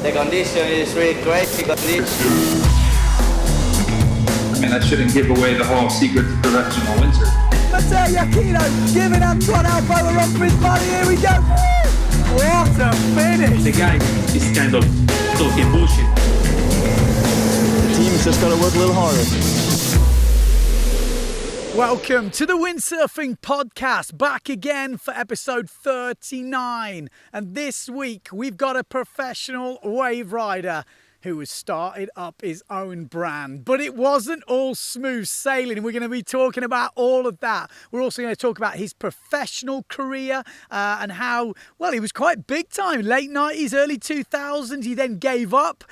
The condition is really crazy condition. I mean, that shouldn't give away the whole secret to professional windsurfing. Patrik RnD giving Antoine Albo a run for his money. Here we go. What a finish. The guy is kind of talking bullshit. The team's just got to work a little harder. Welcome to the Windsurfing podcast, back again for episode 39. And this week we've got a professional wave rider who has started up his own brand. But it wasn't all smooth sailing. We're going to be talking about all of that. We're also going to talk about his professional career and how, well, he was quite big time. Late 90s, early 2000s. He then gave up,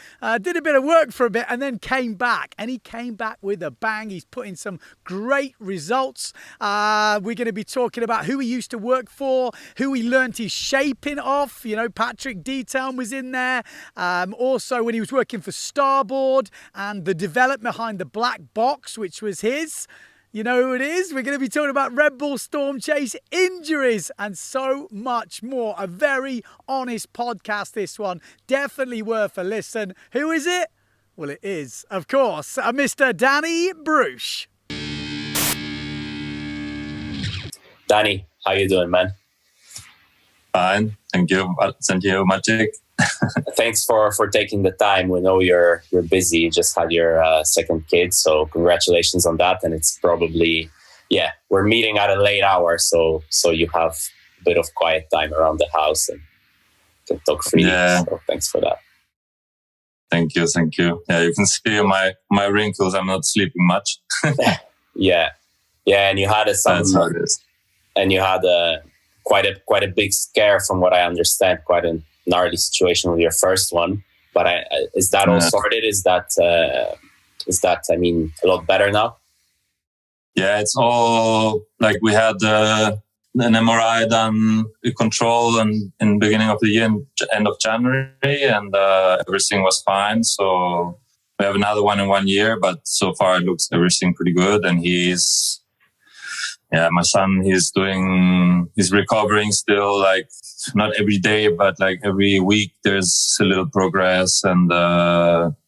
did a bit of work for a bit and then came back. And he came back with a bang. He's put in some great results. We're going to be talking about who he used to work for, who he learned his shaping off. You know, Patrik RnD was in there. Also, when he was working for Starboard and the development behind the Blackbox, which was his. You know who it is? We're going to be talking about Red Bull Storm Chase, injuries, and so much more. A very honest podcast, this one. Definitely worth a listen. Who is it? Well, it is, of course, Mr. Dany Bruch. Dany, how you doing, man? Fine. Thank you, Maciek. Thanks for taking the time. We know you're busy. You just had your second kid, so congratulations on that. And it's probably, we're meeting at a late hour, so you have a bit of quiet time around the house and can talk freely. Yeah. So thanks for that. Thank you. Yeah, you can see my wrinkles. I'm not sleeping much. Yeah, and you had That's how it is. And you had quite a big scare, from what I understand. Quite a gnarly situation with your first one, but is that all sorted? Is that I mean, a lot better now? Yeah, it's all like we had an MRI done, control, and in the beginning of the year, end of January, and everything was fine. So we have another one in 1 year, but so far it looks everything pretty good. And my son, he's recovering still, like not every day, but like every week there's a little progress, and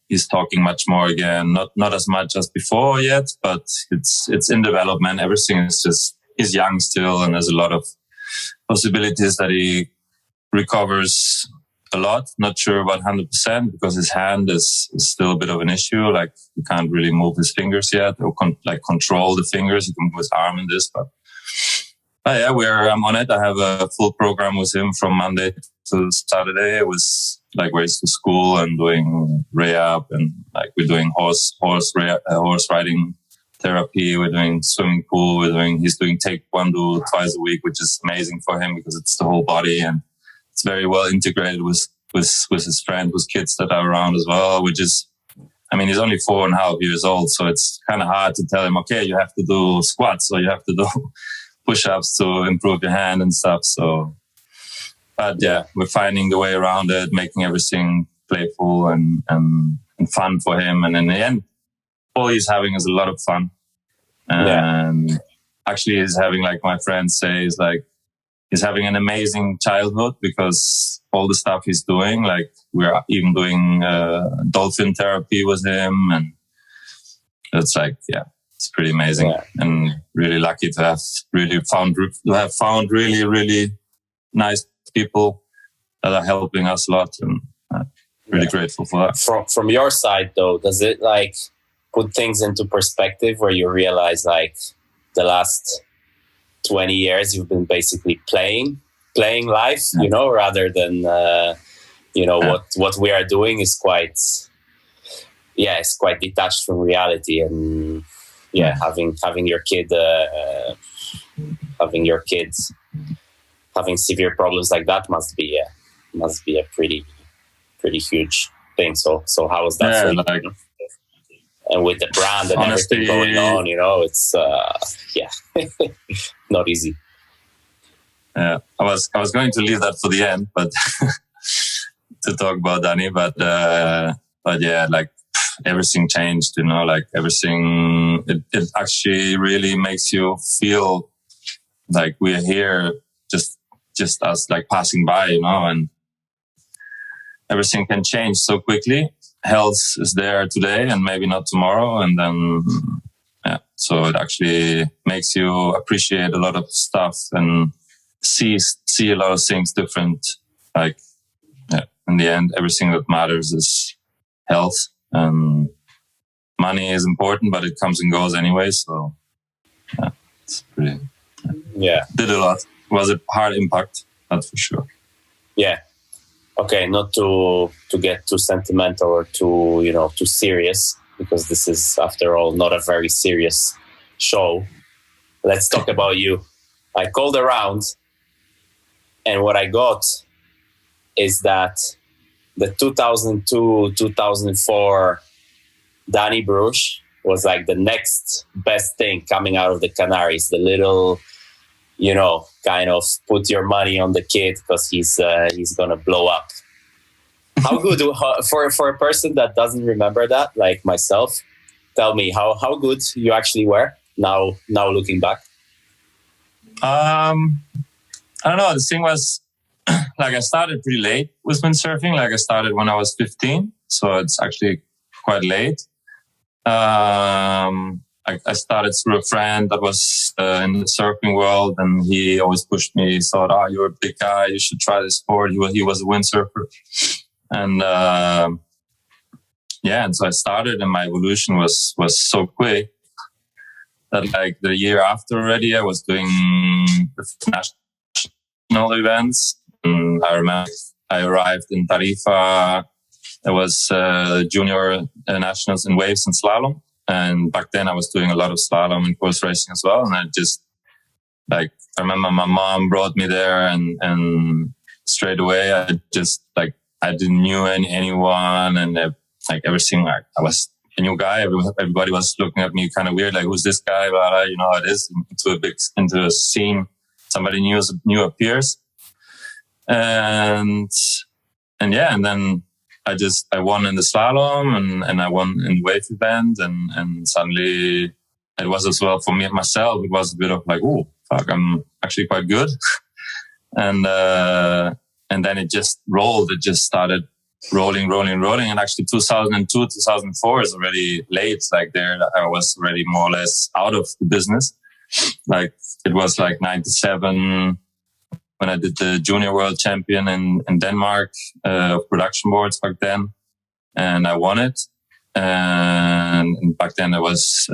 he's talking much more again. Not as much as before yet, but it's in development. Everything is he's young still, and there's a lot of possibilities that he recovers a lot. Not sure about 100% because his hand is still a bit of an issue. Like he can't really move his fingers yet, or control the fingers. He can move his arm in this, but I'm on it. I have a full program with him from Monday to Saturday. It was like ways to school and doing rehab, and like we're doing horse riding therapy. We're doing swimming pool. He's doing taekwondo twice a week, which is amazing for him because it's the whole body and it's very well integrated with his friends, with kids that are around as well, which is, I mean, he's only 4.5 years old. So it's kind of hard to tell him, okay, you have to do squats or you have to do push-ups to improve your hand and stuff. So, but yeah, we're finding the way around it, making everything playful and fun for him. And in the end, all he's having is a lot of fun. And actually he's having, like my friends say, is like, he's having an amazing childhood because all the stuff he's doing, like we're even doing dolphin therapy with him. And it's like, it's pretty amazing, and really lucky to have found really, really nice people that are helping us a lot, and really grateful for that. From your side though, does it like put things into perspective where you realize like the last 20 years you've been basically playing life, you know, rather than what we are doing is quite detached from reality. And having your kids having severe problems like that must be a pretty huge thing. So how was that for you? Like, and with the brand and everything going on, you know, it's not easy. Yeah, I was going to leave that for the end, but to talk about Dany, but yeah, like everything changed, you know, like everything, it actually really makes you feel like we're here just us like passing by, you know, and everything can change so quickly. Health is there today and maybe not tomorrow. And then, so it actually makes you appreciate a lot of stuff and see a lot of things different. Like, in the end, everything that matters is health, and money is important, but it comes and goes anyway. So, it's pretty. Yeah, did a lot. Was a hard impact, that's for sure. Yeah. Okay, not to get too sentimental or too serious, because this is, after all, not a very serious show. Let's talk about you. I called around, and what I got is that the 2002-2004 Dany Bruch was like the next best thing coming out of the Canaries. The little, kind of put your money on the kid because he's gonna blow up. How good for a person that doesn't remember that, like myself? Tell me how good you actually were now looking back. I don't know. The thing was, like, I started pretty late with windsurfing. Like, I started when I was 15, so it's actually quite late. I started through a friend that was in the surfing world, and he always pushed me. He thought, you're a big guy, you should try this sport. He was a windsurfer. And and so I started, and my evolution was so quick that, like, the year after already, I was doing the national events. And I remember I arrived in Tarifa. There was junior nationals in waves and slalom. And back then I was doing a lot of slalom and course racing as well. And I just, I remember my mom brought me there, and straight away I didn't know anyone, and everything. I was a new guy. Everybody was looking at me kind of weird, like, who's this guy? Blah, blah, how it is into a scene. Somebody new appears, and then I won in the slalom, and I won in the wave event, and suddenly it was as well for me myself. It was a bit of like, oh fuck, I'm actually quite good, and then it just rolled. It just started rolling, and actually 2002, 2004 is already late. Like, there I was already more or less out of the business. Like, it was like 97. When I did the junior world champion in Denmark, production boards back then, and I won it. And back then it was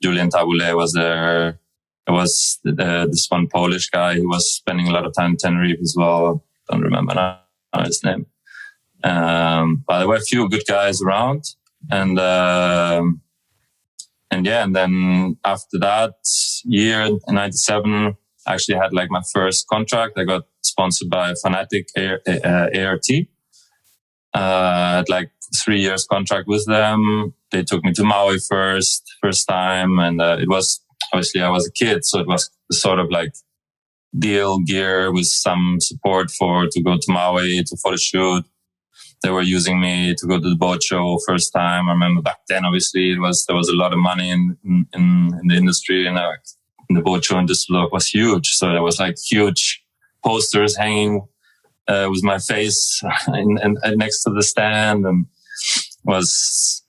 Julian Taboulet was there. There was this one Polish guy who was spending a lot of time in Tenerife as well. Don't remember now his name. But there were a few good guys around, and then after that year in 97. I actually had like my first contract. I got sponsored by Fanatic ART. I had like 3 years contract with them. They took me to Maui first time. And it was, obviously I was a kid, so it was sort of like deal gear with some support to go to Maui to photo shoot. They were using me to go to the boat show first time. I remember back then, obviously there was a lot of money in the industry, and the boat show in Düsseldorf was huge. So there was like huge posters hanging with my face and next to the stand, and it was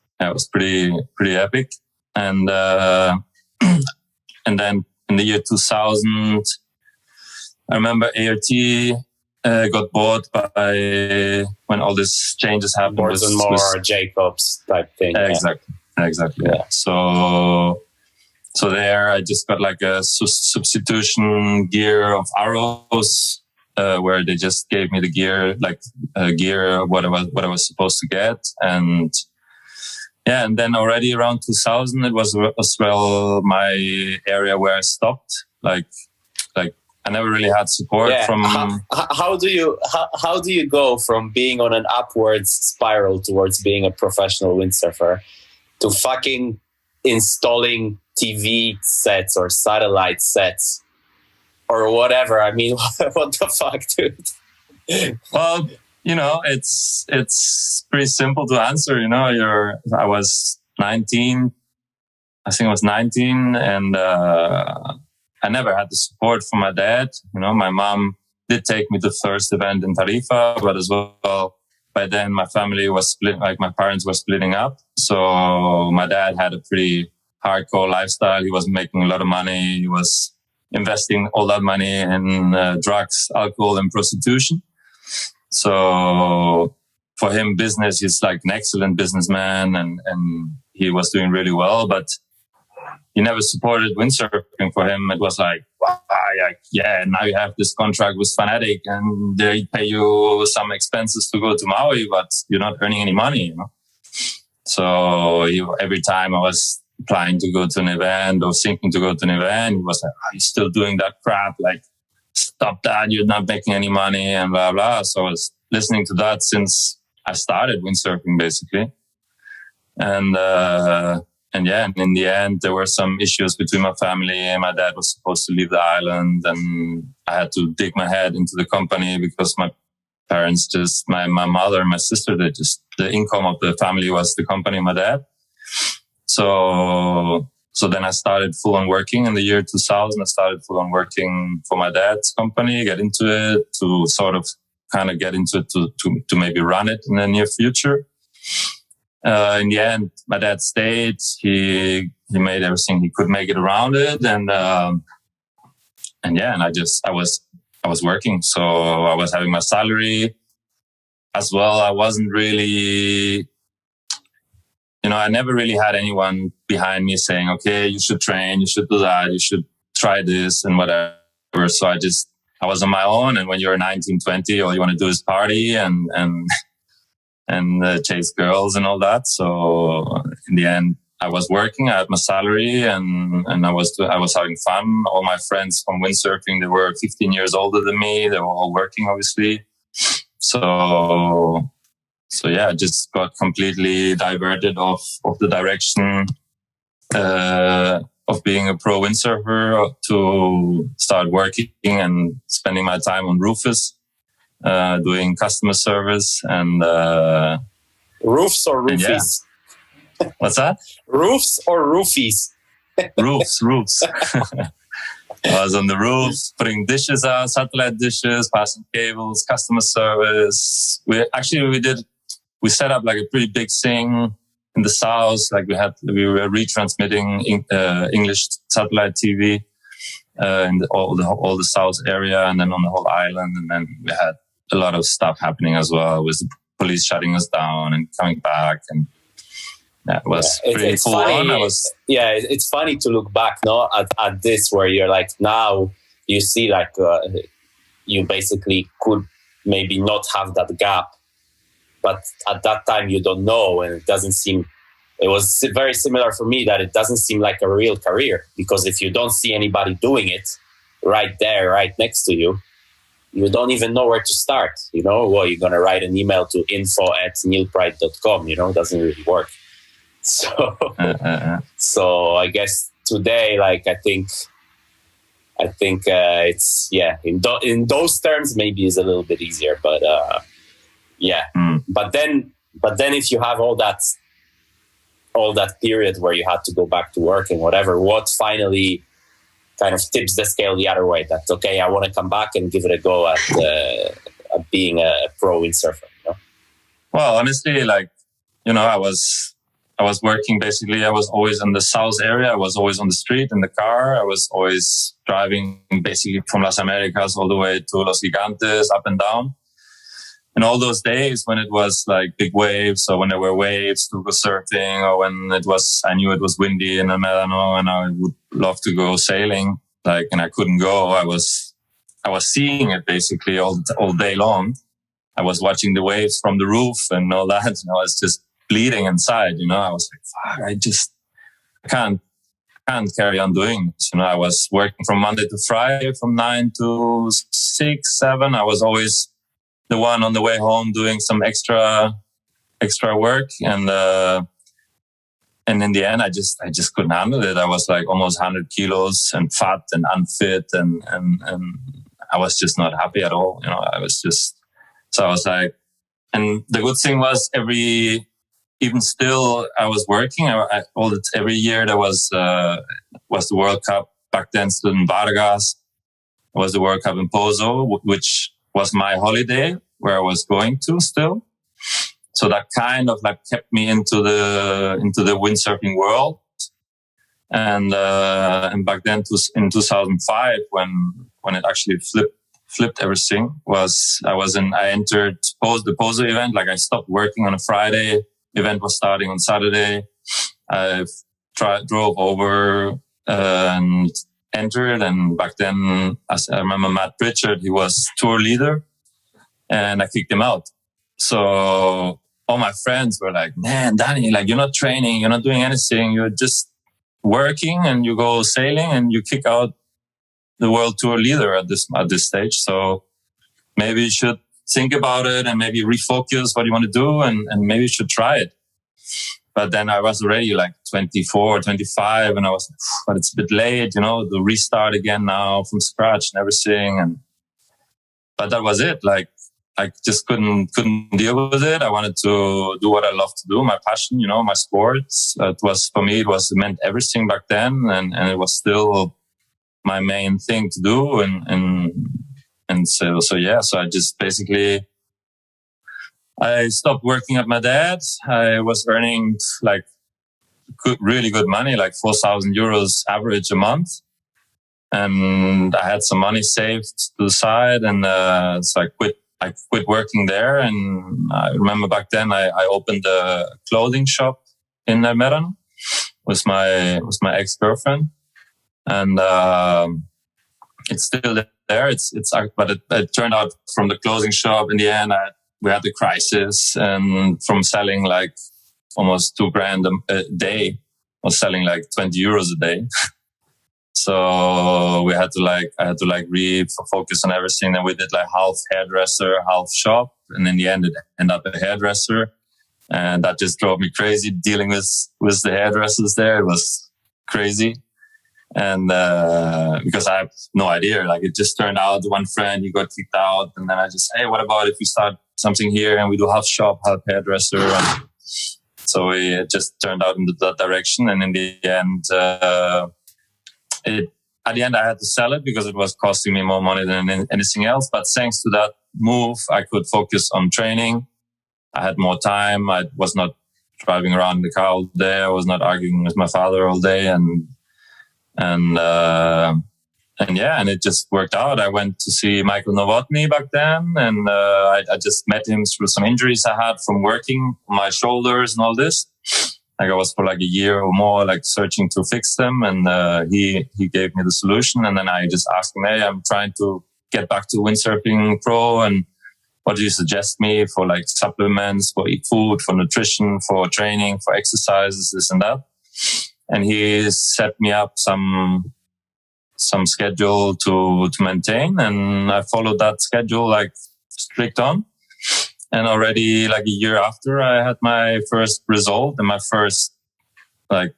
pretty epic. And then in the year 2000, I remember ART got bought by when all these changes happened. Boards and More, Jacobs type thing. Exactly. Yeah. So there I just got like a substitution gear of arrows, where they just gave me the gear, what I was supposed to get. And then already around 2000, it was as well my area where I stopped. Like I never really had support from. How do you go from being on an upwards spiral towards being a professional windsurfer to fucking installing TV sets or satellite sets or whatever? I mean, what the fuck, dude? Well, it's pretty simple to answer. I was 19. I think I was 19, and I never had the support from my dad. My mom did take me to the first event in Tarifa, but as well, by then my family was split, like my parents were splitting up. So my dad had a pretty hardcore lifestyle. He was making a lot of money. He was investing all that money in drugs, alcohol, and prostitution. So for him, business, he's like an excellent businessman, and he was doing really well, but he never supported windsurfing. For him, it was like, yeah, now you have this contract with Fanatic and they pay you some expenses to go to Maui, but you're not earning any money, you know? So every time I was applying to go to an event or thinking to go to an event, he was like, "Are you still doing that crap? Like, stop that. You're not making any money," and blah, blah. So I was listening to that since I started windsurfing, basically. And in the end, there were some issues between my family, and my dad was supposed to leave the island, and I had to dig my head into the company because my parents my mother and my sister, the income of the family was the company and my dad. So then I started full on working in the year 2000. I started full on working for my dad's company, get into it to sort of kind of get into it to maybe run it in the near future. In the end, my dad stayed. He made everything he could make it around it, and I was working. So I was having my salary as well. I wasn't really, I never really had anyone behind me saying, "Okay, you should train, you should do that, you should try this," and whatever. So I was on my own. And when you're 19, 20, all you want to do is party and chase girls and all that. So in the end, I was working. I had my salary, and I was having fun. All my friends from windsurfing, they were 15 years older than me. They were all working, obviously. So yeah, I just got completely diverted off the direction of being a pro windsurfer to start working and spending my time on Rufus. Doing customer service and roofs or roofies. Yeah. What's that? Roofs or roofies? Roofs. I was on the roof, putting dishes out, satellite dishes, passing cables, customer service. We set up like a pretty big thing in the south. Like we were retransmitting English satellite TV in all the south area, and then on the whole island, and then we had a lot of stuff happening as well, with the police shutting us down and coming back, and that was pretty full on. It's funny to look back, at this, where you're like, now you see like you basically could maybe not have that gap, but at that time you don't know, and it doesn't seem. It was very similar for me, that it doesn't seem like a real career, because if you don't see anybody doing it right there, right next to you, you don't even know where to start. Well, you're going to write an email to info@neilpride.com, it doesn't really work. So, so I guess today, like, I think it's, in those terms, maybe it's a little bit easier, but, but then if you have all that period where you had to go back to work and whatever, what finally kind of tips the scale the other way, that, okay, I want to come back and give it a go at being a pro windsurfer? Well, honestly, like, I was working, basically. I was always in the south area. I was always on the street in the car. I was always driving basically from Las Americas all the way to Los Gigantes, up and down. And all those days when it was like big waves, or when there were waves to go surfing, or when I knew it was windy in the Medano and I would love to go sailing, like, and I couldn't go. I was seeing it basically all day long. I was watching the waves from the roof and all that, and I was just bleeding inside. I was like, fuck, I can't carry on doing this. I was working from Monday to Friday, from 9 to 6, 7. I was always the one on the way home doing some extra work, and in the end I just couldn't handle it. I was like almost 100 kilos and fat and unfit, and I was just not happy at all. I was like, and the good thing was, even still I was working. Every year there was the World Cup back then, still in Vargas. It was the World Cup in Pozo, which was my holiday, where I was going to still. So that kind of like kept me into the windsurfing world. And back then, in 2005, when it actually flipped everything, I entered the Poser event. Like I stopped working on a Friday. Event was starting on Saturday. I drove over and entered. And back then, as I remember, Matt Pritchard, he was tour leader, and I kicked him out. So all my friends were like, "Man, Dany, like you're not training, you're not doing anything, you're just working, and you go sailing, and you kick out the world tour leader at this stage. So maybe you should think about it and maybe refocus what you want to do, and maybe you should try it." But then I was already like 24, 25, and I was, but it's a bit late, to restart again now from scratch and everything. But that was it. Like I just couldn't deal with it. I wanted to do what I love to do, my passion, my sports. It meant everything back then, and it was still my main thing to do. And so I just basically, I stopped working at my dad's. I was earning like really good money, like 4,000 euros average a month. And I had some money saved to the side, and so I quit working there. And I remember back then I opened a clothing shop in Meran with my ex-girlfriend, and it's still there. But it turned out from the clothing shop in the end, we had the crisis, and from selling like almost $2,000 a day, I was selling like 20 euros a day. So I had to refocus on everything. And we did like half hairdresser, half shop. And in the end, it ended up a hairdresser. And that just drove me crazy dealing with the hairdressers there. It was crazy. And because I have no idea, like it just turned out one friend, he got kicked out. And then I just, hey, what about if we start something here and we do half shop, half hairdresser? And so it just turned out into that direction. And in the end, at the end, I had to sell it because it was costing me more money than anything else. But thanks to that move, I could focus on training. I had more time. I was not driving around in the car all day. I was not arguing with my father all day. And it just worked out. I went to see Michael Novotny back then, and I just met him through some injuries I had from working on my shoulders and all this. Like I was for like a year or more, like searching to fix them, and he gave me the solution. And then I just asked him, "Hey, I'm trying to get back to windsurfing pro, and what do you suggest me for like supplements, for food, for nutrition, for training, for exercises, this and that?" And he set me up some schedule to maintain, and I followed that schedule like strict on. And already like a year after, I had my first result and my first my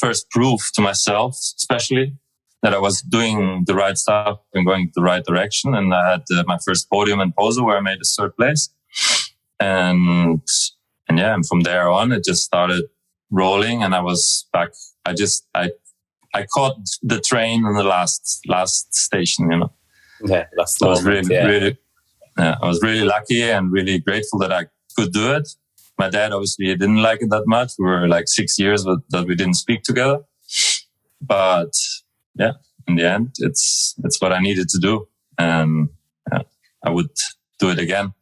first proof to myself, especially that I was doing the right stuff and going the right direction. And I had my first podium in Poser where I made a third place. And from there on, it just started rolling, and I was back. I caught the train in the last station, Yeah, that's the I was moment, I was really lucky and really grateful that I could do it. My dad obviously didn't like it that much. We were like 6 years that we didn't speak together. But yeah, in the end, it's what I needed to do, and I would do it again.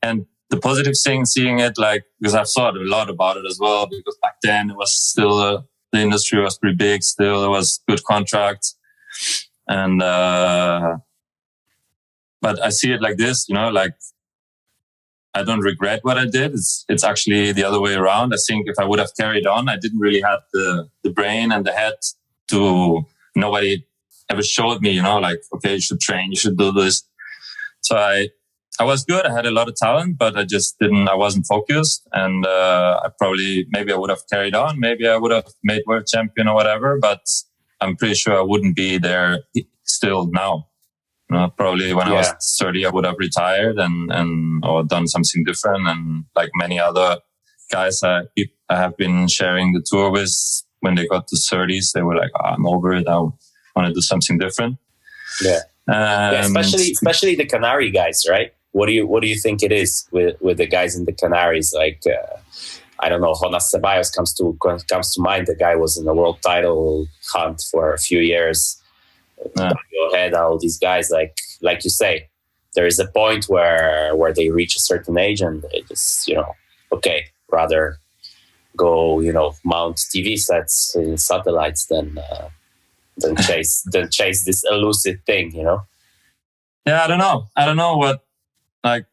And the positive thing, seeing it because I've thought a lot about it as well, because back then it was still the industry was pretty big. Still, there was good contracts, and but I see it like this, I don't regret what I did. It's actually the other way around. I think if I would have carried on, I didn't really have the brain and the head to. Nobody ever showed me, okay, you should train, you should do this. So I was good. I had a lot of talent, but I just didn't. I wasn't focused, and maybe I would have carried on. Maybe I would have made world champion or whatever. But I'm pretty sure I wouldn't be there still now. Probably when I was 30, I would have retired or done something different. And like many other guys I have been sharing the tour with, when they got to 30s, they were like, "I'm over it. I want to do something different." Yeah. Especially the Canary guys, right? What do you think it is with the guys in the Canaries? Like, I don't know, Jonas Ceballos comes to mind. The guy was in the world title hunt for a few years. Dario Ojeda, all these guys, like you say, there is a point where they reach a certain age and they just, okay, rather go, mount TV sets in satellites than chase this elusive thing, Yeah, I don't know what, like,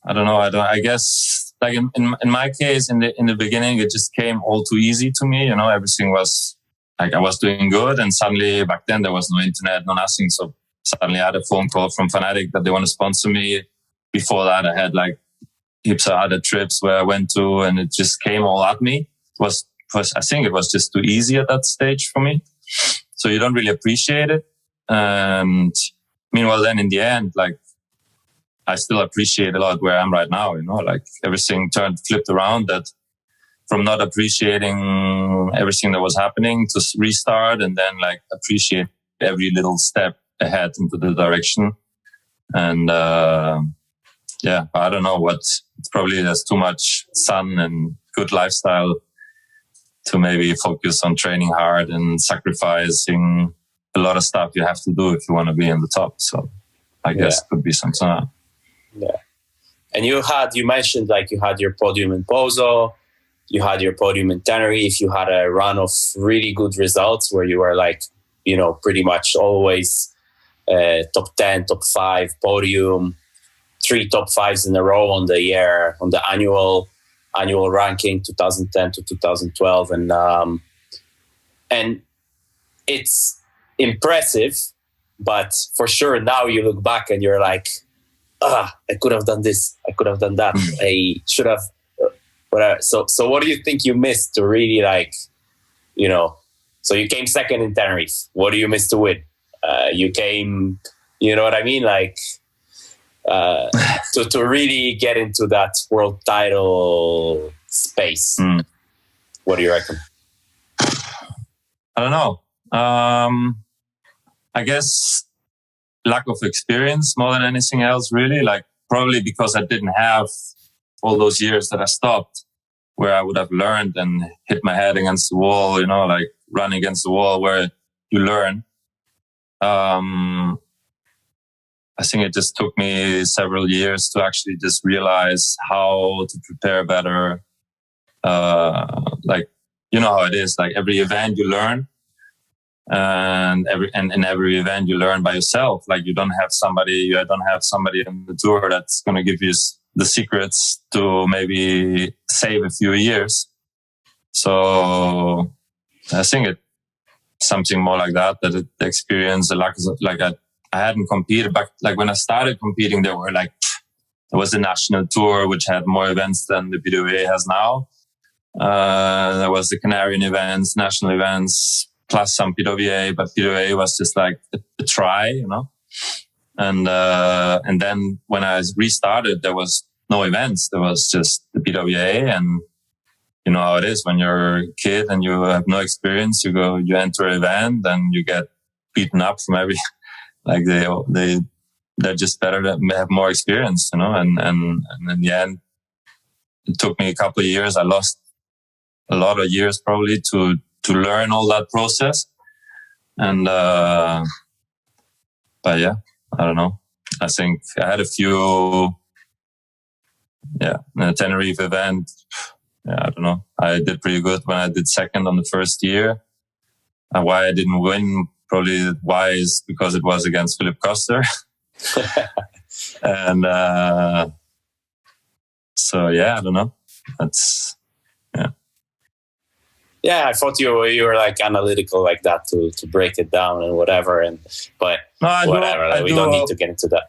I don't know. I guess, like in my case, in the beginning, it just came all too easy to me. Everything was like I was doing good, and suddenly back then there was no internet, no nothing. So suddenly I had a phone call from Fnatic that they want to sponsor me. Before that, I had like heaps of other trips where I went to, and it just came all at me. I think it was just too easy at that stage for me. So you don't really appreciate it. And meanwhile, then in the end, like, I still appreciate a lot where I'm right now, like everything flipped around, that from not appreciating everything that was happening to restart and then like appreciate every little step ahead into the direction. And, I don't know it's probably there's too much sun and good lifestyle to maybe focus on training hard and sacrificing a lot of stuff you have to do if you want to be in the top. So I guess it could be something. Yeah. And you mentioned like you had your podium in Pozo, you had your podium in Tenerife, you had a run of really good results where you were like, pretty much always top 10, top 5 podium, 3 top 5s in a row on the annual ranking, 2010 to 2012. And it's impressive, but for sure now you look back and you're like, I could have done this, I could have done that, I should have, whatever. So what do you think you missed to really like, so you came second in Tenerife. What do you miss to win? You came, you know what I mean? Like, to really get into that world title space. What do you reckon? I don't know. I guess lack of experience more than anything else, really. Like, probably because I didn't have all those years that I stopped where I would have learned and hit my head against the wall, like run against the wall where you learn. I think it just took me several years to actually just realize how to prepare better. Like, how it is, like every event you learn. And in every event you learn by yourself. Like you don't have somebody on the tour that's going to give you the secrets to maybe save a few years. So I think it's something more like that the experience, I hadn't competed back. Like when I started competing, there was a national tour which had more events than the PWA has now. There was the Canarian events, national events, plus some PWA, but PWA was just like a try, And then when I restarted, there was no events. There was just the PWA, and you know how it is when you're a kid and you have no experience. You enter an event and you get beaten up from every. Like they're just better to have more experience, And in the end, it took me a couple of years. I lost a lot of years probably to learn all that process. And, but yeah, I don't know. I think I had a few, in the Tenerife event. Yeah, I don't know. I did pretty good when I did second on the first year. And why I didn't win, probably why is because it was against Philip Koster. And, so yeah, I don't know. That's, Yeah, I thought you were like analytical like that to break it down and whatever. But we don't need to get into that.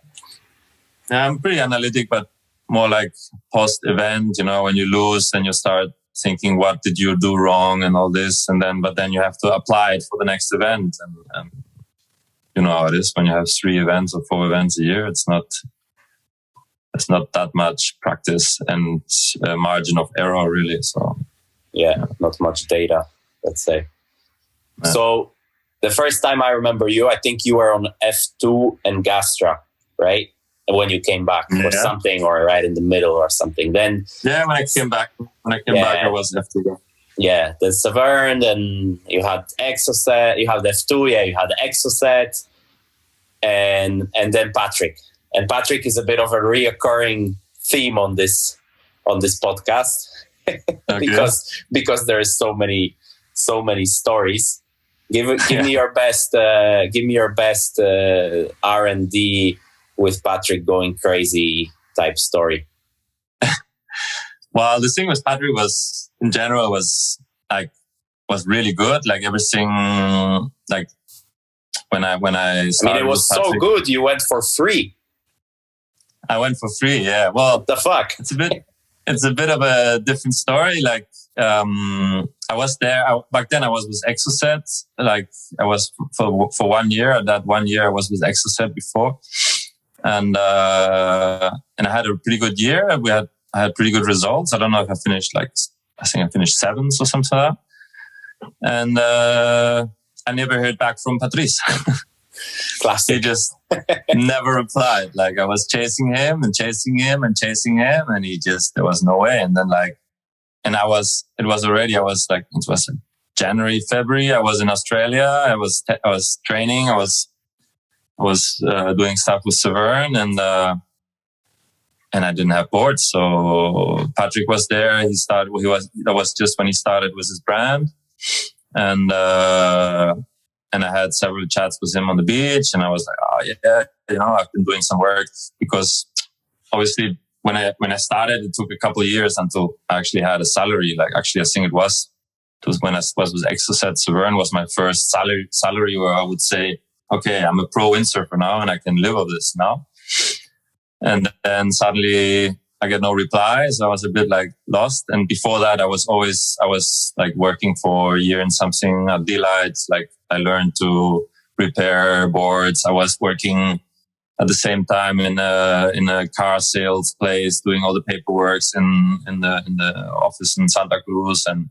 Yeah, I'm pretty analytic, but more like post-event. When you lose, then you start thinking, what did you do wrong and all this, but then you have to apply it for the next event. And you know how it is when you have 3 events or 4 events a year. It's not that much practice and margin of error really. So. Yeah, not much data, let's say. Yeah. So the first time I remember you, I think you were on F2 and Gastra, right? when you came back or something, or right in the middle or something. Then when I came back, I was F2. Yeah, the Severn, then you had Exocet, you had F2, you had the Exocet, and then Patrik. And Patrik is a bit of a reoccurring theme on this podcast because there is so many stories. Give me your best R&D with Patrik going crazy type story. Well, the thing with Patrik was, in general, was really good. Like everything, like when I started, it was so good. You went for free. I went for free. Yeah. Well, what the fuck? It's a bit of a different story. Like I was there back then. I was with Exocet. Like I was for 1 year. That 1 year I was with Exocet before, and I had a pretty good year. I had pretty good results. I don't know if I finished I think I finished 7th or something like that. And I never heard back from Patrice. Classic. He just never replied. Like I was chasing him, and there was no way. And then it was January, February. I was in Australia. I was training. I was doing stuff with Severn, and I didn't have boards. So Patrik was there. That was just when he started with his brand. And I had several chats with him on the beach, and I was like, oh yeah, I've been doing some work, because obviously when I started, it took a couple of years until I actually had a salary. Like actually, I think it was when I was with Exocet. Severn was my first salary where I would say, okay, I'm a pro windsurfer now and I can live off this now. And then suddenly I get no reply. So I was a bit lost. And before that, I was working for a year in something at D-Light. Like I learned to repair boards. I was working at the same time in a car sales place, doing all the paperwork in the office in Santa Cruz. And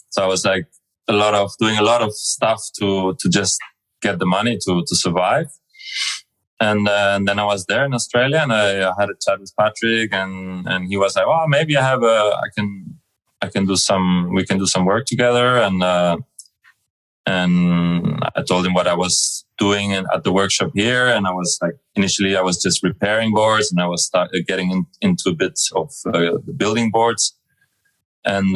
so I was doing a lot of stuff to just get the money to survive. And then I was there in Australia, and I had a chat with Patrik, and he was like, "Oh, maybe we can do some work together." And I told him what I was doing at the workshop here, and I was initially I was just repairing boards, and I was getting into bits of the building boards, and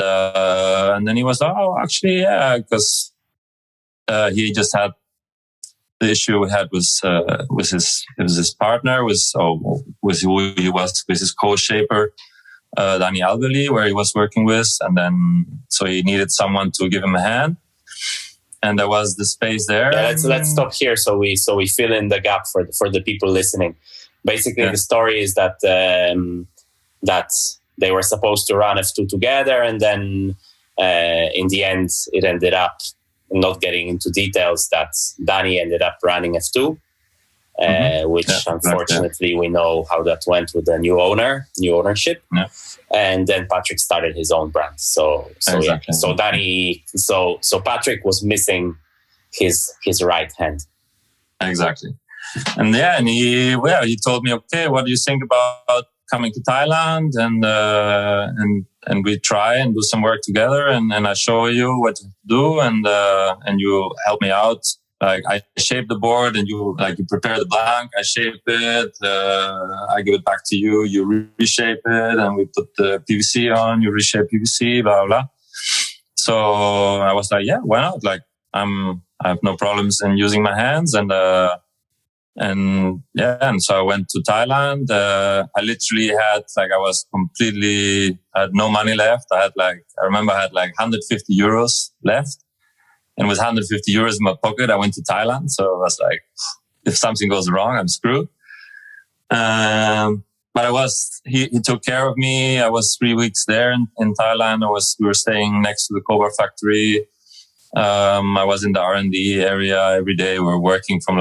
then he was, "Oh, actually, yeah," because he just had. The issue we had was his partner, with who he was with his co-shaper, Dany Jnr, where he was working with, and then so he needed someone to give him a hand, and there was the space there. Yeah, let's stop here so we fill in the gap for the people listening. Basically, the story is that that they were supposed to run F2 together, and then in the end, it ended up. Not getting into details, that Dany ended up running F2, which unfortunately we know how that went with the new ownership. Yeah. And then Patrik started his own brand. So Patrik was missing his right hand. Exactly. And he told me, okay, what do you think about coming to Thailand, and we try and do some work together, and I show you what to do, and you help me out. Like I shape the board, and you prepare the blank, I shape it, I give it back to you, you reshape it, and we put the PVC on, you reshape PVC, blah blah. So I was like, yeah, why not? Like I have no problems in using my hands, and so I went to Thailand. I literally had I had no money left. I remember I had 150 euros left, and with 150 euros in my pocket, I went to Thailand. So I was like, if something goes wrong, I'm screwed. But he took care of me. I was 3 weeks there in Thailand. We were staying next to the Cobra factory. I was in the R&D area every day. We were working from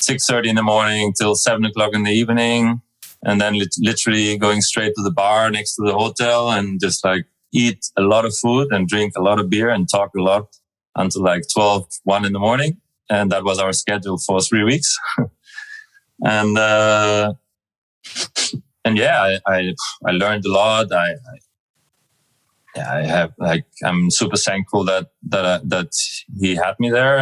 6:30 in the morning till 7 o'clock in the evening, and then literally going straight to the bar next to the hotel and just eat a lot of food and drink a lot of beer and talk a lot until 12, 1 in the morning. And that was our schedule for 3 weeks. And yeah, I learned a lot. I'm super thankful that he had me there.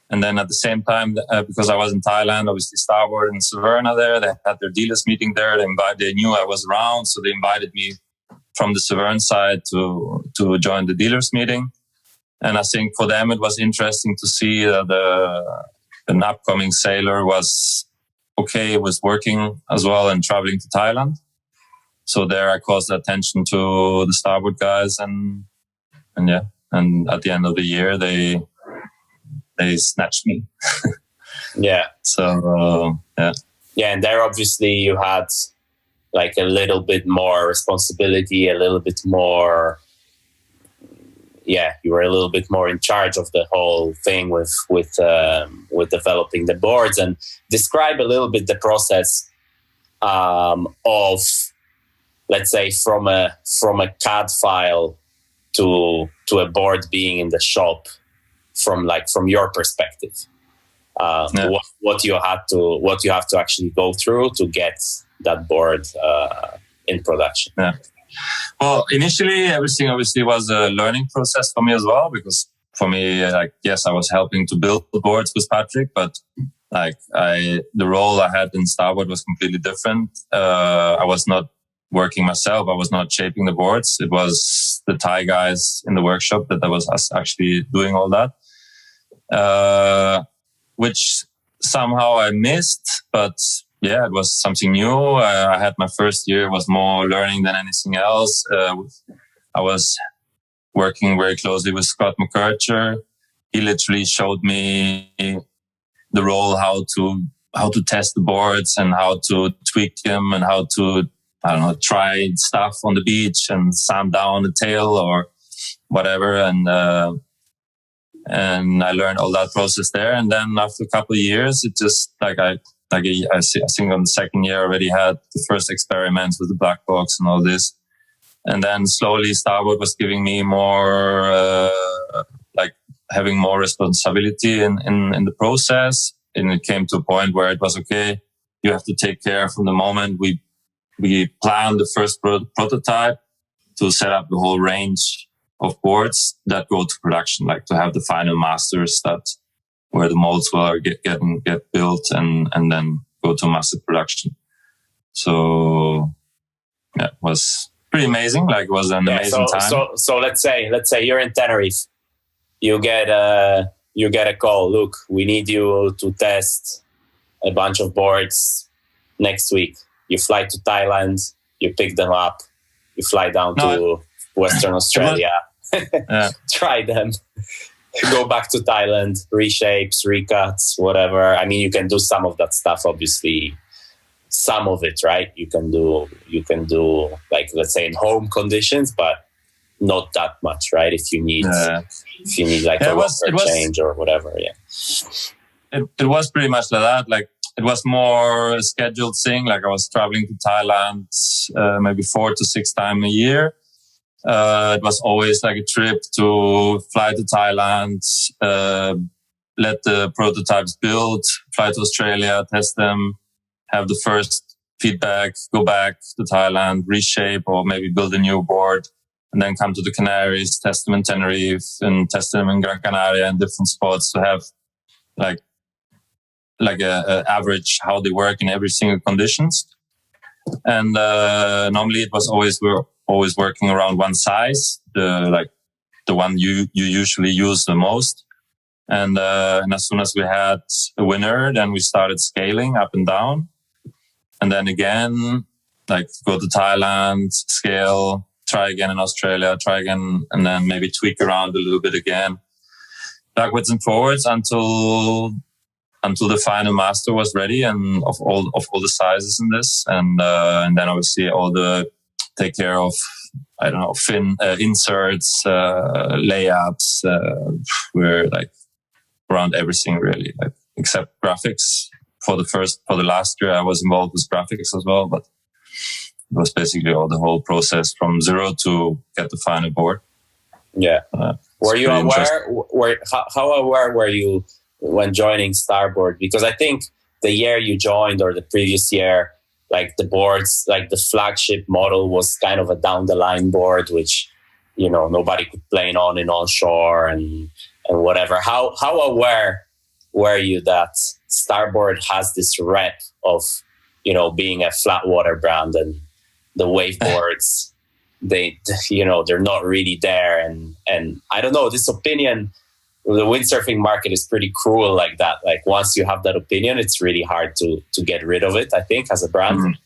And then at the same time, because I was in Thailand, obviously Starboard and Saverna there, they had their dealers meeting there. They knew I was around, so they invited me from the Severn side to join the dealers meeting. And I think for them it was interesting to see that an upcoming sailor was working as well and traveling to Thailand. So there I caused attention to the Starboard guys, and at the end of the year they snatched me. Yeah. So yeah, and there obviously you had like a little bit more responsibility, a little bit more. Yeah, you were a little bit more in charge of the whole thing with developing the boards. And describe a little bit the process of, let's say, from a CAD file to a board being in the shop, from your perspective. What you have to actually go through to get that board in production. Yeah. Well, initially everything obviously was a learning process for me as well, because for me, yes, I was helping to build the boards with Patrik, but the role I had in Starboard was completely different. I was not working myself. I was not shaping the boards. It was the Thai guys in the workshop that was us actually doing all that. Which somehow I missed, but yeah, it was something new. I had my first year was more learning than anything else. I was working very closely with Scott McCurcher. He literally showed me the role, how to test the boards and how to tweak them and how to, try stuff on the beach and sand down the tail or whatever. And I learned all that process there. And then after a couple of years, it just I think on the second year I already had the first experiments with the Blackbox and all this. And then slowly Starboard was giving me more, having more responsibility in the process. And it came to a point where it was okay. You have to take care from the moment we planned the first prototype to set up the whole range of boards that go to production, like to have the final masters where the molds will get built and then go to master production. So yeah, it was pretty amazing. It was an amazing time. So let's say you're in Tenerife. You get a call. Look, we need you to test a bunch of boards next week. You fly to Thailand. You pick them up. You fly down to Western Australia. Try them. Go back to Thailand, reshapes, recuts, whatever. I mean, you can do some of that stuff, obviously. Some of it, right? You can do let's say in home conditions, but not that much, right? If you need a rocker change or whatever, yeah. It was pretty much like that. It was more a scheduled thing. I was traveling to Thailand maybe 4 to 6 times a year. It was always a trip to fly to Thailand, let the prototypes build, fly to Australia, test them, have the first feedback, go back to Thailand, reshape or maybe build a new board, and then come to the Canaries, test them in Tenerife and test them in Gran Canaria and different spots to have a average how they work in every single conditions. And normally it was we're always working around one size, the one you usually use the most. And as soon as we had a winner, then we started scaling up and down. And then again, go to Thailand, scale, try again in Australia, try again, and then maybe tweak around a little bit again, backwards and forwards until the final master was ready and of all the sizes in this. And then obviously all the take care of, fin inserts, layouts. We're around everything really, except graphics. For the last year, I was involved with graphics as well, but it was basically all the whole process from zero to get the final board. Yeah. Were you aware? How aware were you when joining Starboard? Because I think the year you joined or the previous year, like the boards, like the flagship model was kind of a down the line board, which, you know, nobody could plane on in onshore and whatever. How aware were you that Starboard has this rep of, you know, being a flat water brand, and the wave boards, they're not really there. And I don't know, this opinion, the windsurfing market is pretty cruel like that. Like once you have that opinion, it's really hard to get rid of it, I think, as a brand.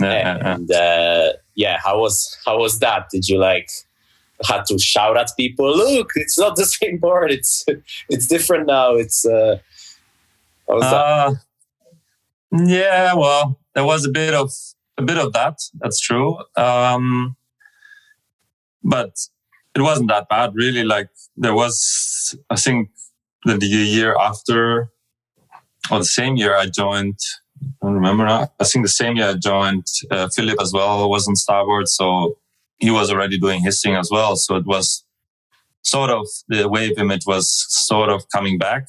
How was that? Did you had to shout at people, look, it's not the same board, it's different now? How was that? Yeah, well, there was a bit of that. That's true. But it wasn't that bad, really. Like there was, I think, the year after, or the same year I joined. I don't remember now. I think the same year I joined, Philip as well was on Starboard, so he was already doing his thing as well. So it was sort of, the wave image was sort of coming back,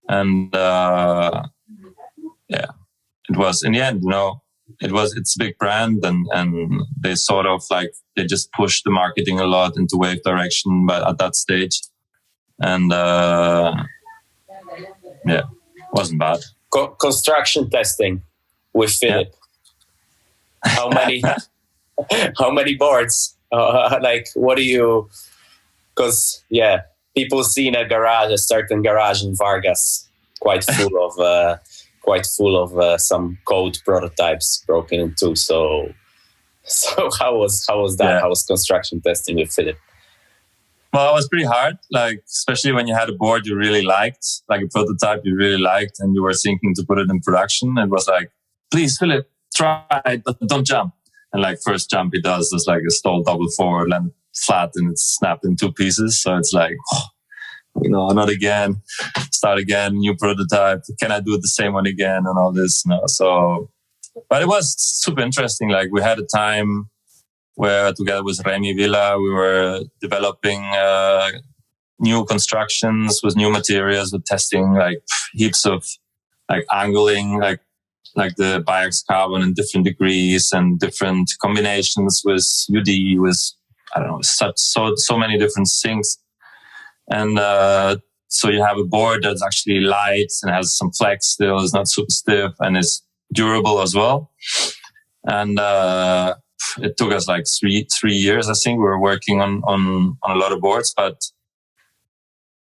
and it was in the end, it's a big brand, and they sort of they just pushed the marketing a lot into wave direction, but at that stage, and wasn't bad. Construction testing with Philip. Yeah. How many boards? What do you? Because people see in a certain garage in Vargas, quite full of some code prototypes broken in two. So how was that? Yeah. How was construction testing with Philip? Well, it was pretty hard, especially when you had a board you really liked, like a prototype you really liked, and you were thinking to put it in production. It was like, please, Philip, try it, but don't jump. And first jump he does is a stall double forward, land flat, and it's snapped in two pieces. So it's not again, start again, new prototype. Can I do the same one again? And all this. So, but it was super interesting. We had a time where together with Remy Villa, we were developing new constructions with new materials, with testing heaps of angling, like the Biax carbon in different degrees and different combinations with UD, with I don't know, so many different things. And so you have a board that's actually light and has some flex still, is not super stiff, and is durable as well. And it took us 3 years, I think. We were working on a lot of boards, but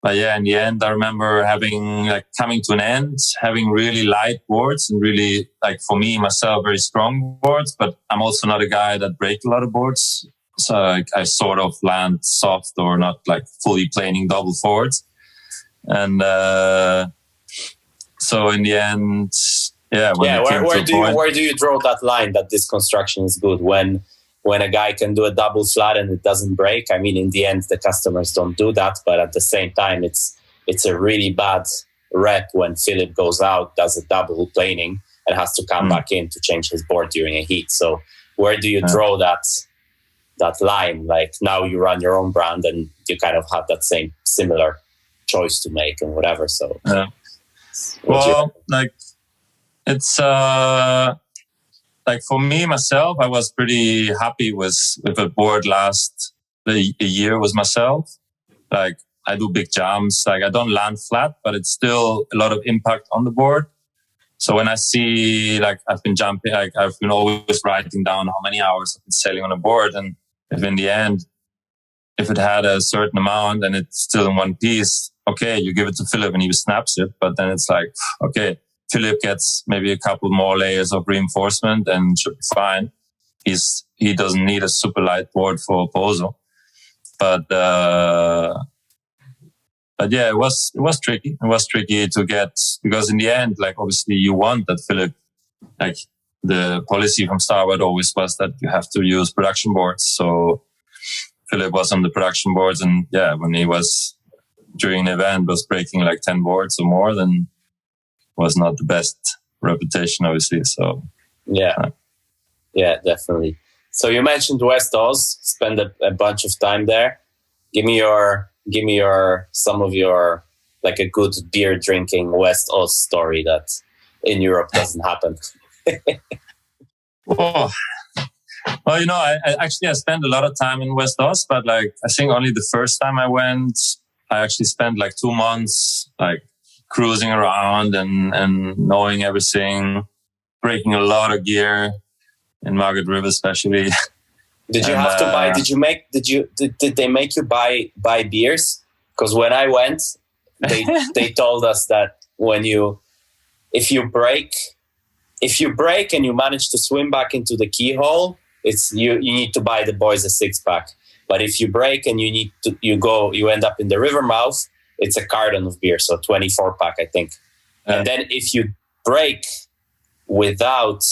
in the end, I remember having coming to an end, having really light boards and really for me myself very strong boards. But I'm also not a guy that breaks a lot of boards, so I sort of land soft or not fully planing double forwards. And so in the end. Where do you draw that line that this construction is good when a guy can do a double flat and it doesn't break? I mean, in the end, the customers don't do that, but at the same time, it's a really bad rep when Philip goes out, does a double planing, and has to come back in to change his board during a heat. So where do you draw that line? Now you run your own brand and you kind of have that similar choice to make and whatever. So it's for me myself, I was pretty happy with a board last a year with myself. I do big jumps. I don't land flat, but it's still a lot of impact on the board. So when I see I've been jumping, I've been always writing down how many hours I've been sailing on a board, and if in the end, if it had a certain amount and it's still in one piece, okay, you give it to Philip and he snaps it. But then it's okay, Philip gets maybe a couple more layers of reinforcement and should be fine. He doesn't need a super light board for Pozo. But it was tricky. It was tricky to get, because in the end, obviously you want that Philip, the policy from Starboard always was that you have to use production boards. So Philip was on the production boards, and when he was during the event was breaking 10 boards or more, then was not the best reputation, obviously. So definitely. So you mentioned West Oz, spend a bunch of time there. Give me some of your a good beer drinking West Oz story that in Europe doesn't happen. Oh. Well, you know, I spent a lot of time in West Oz, but like I think only the first time I went, I actually spent like 2 months like cruising around and knowing everything, breaking a lot of gear in Margaret River, especially. Did you have to buy? Did they make you buy beers? Because when I went, they told us that if you break and you manage to swim back into the keyhole, it's you need to buy the boys a 6-pack. But if you break and you end up in the river mouth, it's a carton of beer, so 24-pack, I think. And then if you break without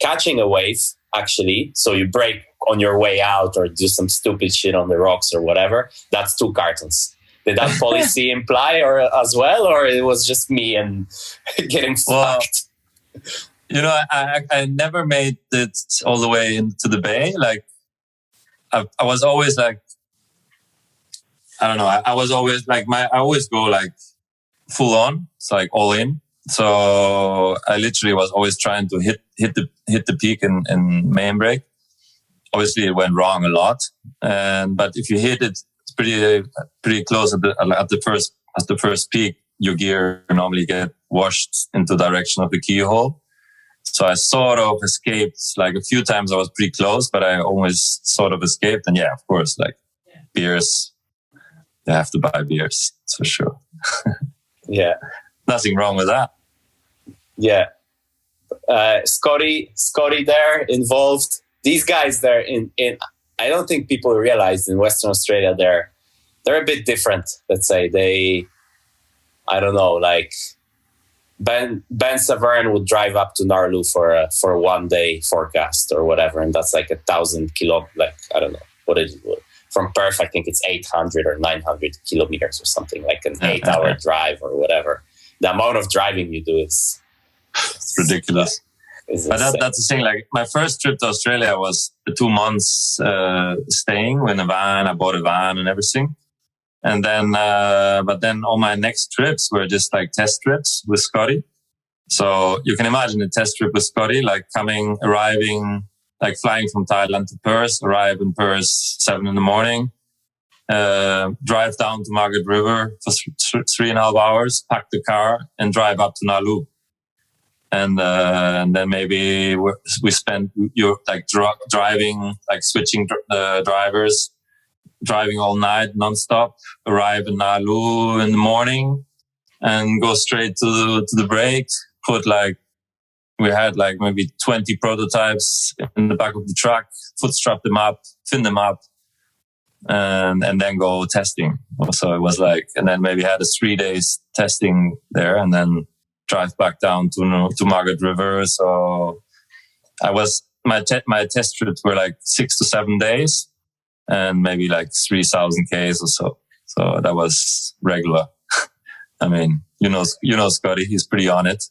catching a wave, actually, so you break on your way out or do some stupid shit on the rocks or whatever, that's 2 cartons. Did that policy imply as well, or it was just me and getting fucked? You know, I never made it all the way into the bay. Like, I was always like, I don't know. I was always like I always go like full on. It's like all in. So I literally was always trying to hit the peak in main break. Obviously, it went wrong a lot. But if you hit it, it's pretty close at the first peak. Your gear normally get washed into the direction of the keyhole. So I sort of escaped. Like a few times I was pretty close, but I always sort of escaped. And yeah, of course, like beers. You have to buy beers, that's for sure. Yeah. Nothing wrong with that. Yeah. Scotty there involved. These guys there in I don't think people realize in Western Australia they're a bit different. Let's say I don't know, like Ben Saverne would drive up to Naarlu for a 1-day forecast or whatever, and that's like 1,000 kilo. Like I don't know what it is. From Perth, I think it's 800 or 900 kilometers or something, like an 8-hour drive or whatever. The amount of driving you do is ridiculous. But that's the thing. Like my first trip to Australia was the 2 months staying in a van. I bought a van and everything. And then, but then all my next trips were just like test trips with Scotty. So you can imagine a test trip with Scotty, like arriving, like flying from Thailand to Perth, arrive in Perth 7 a.m, drive down to Margaret River for 3.5 hours, pack the car and drive up to Naarlu. And then maybe we spent driving, like switching drivers, driving all night nonstop, arrive in Naarlu in the morning and go straight to the break. We had like maybe 20 prototypes in the back of the truck, footstrap them up, fin them up, and then go testing. So it was like, and then maybe had a 3 days testing there and then drive back down to Margaret River. So my test trips were like 6 to 7 days and maybe like 3,000 Ks or so. So that was regular. I mean, you know, Scotty, he's pretty on it.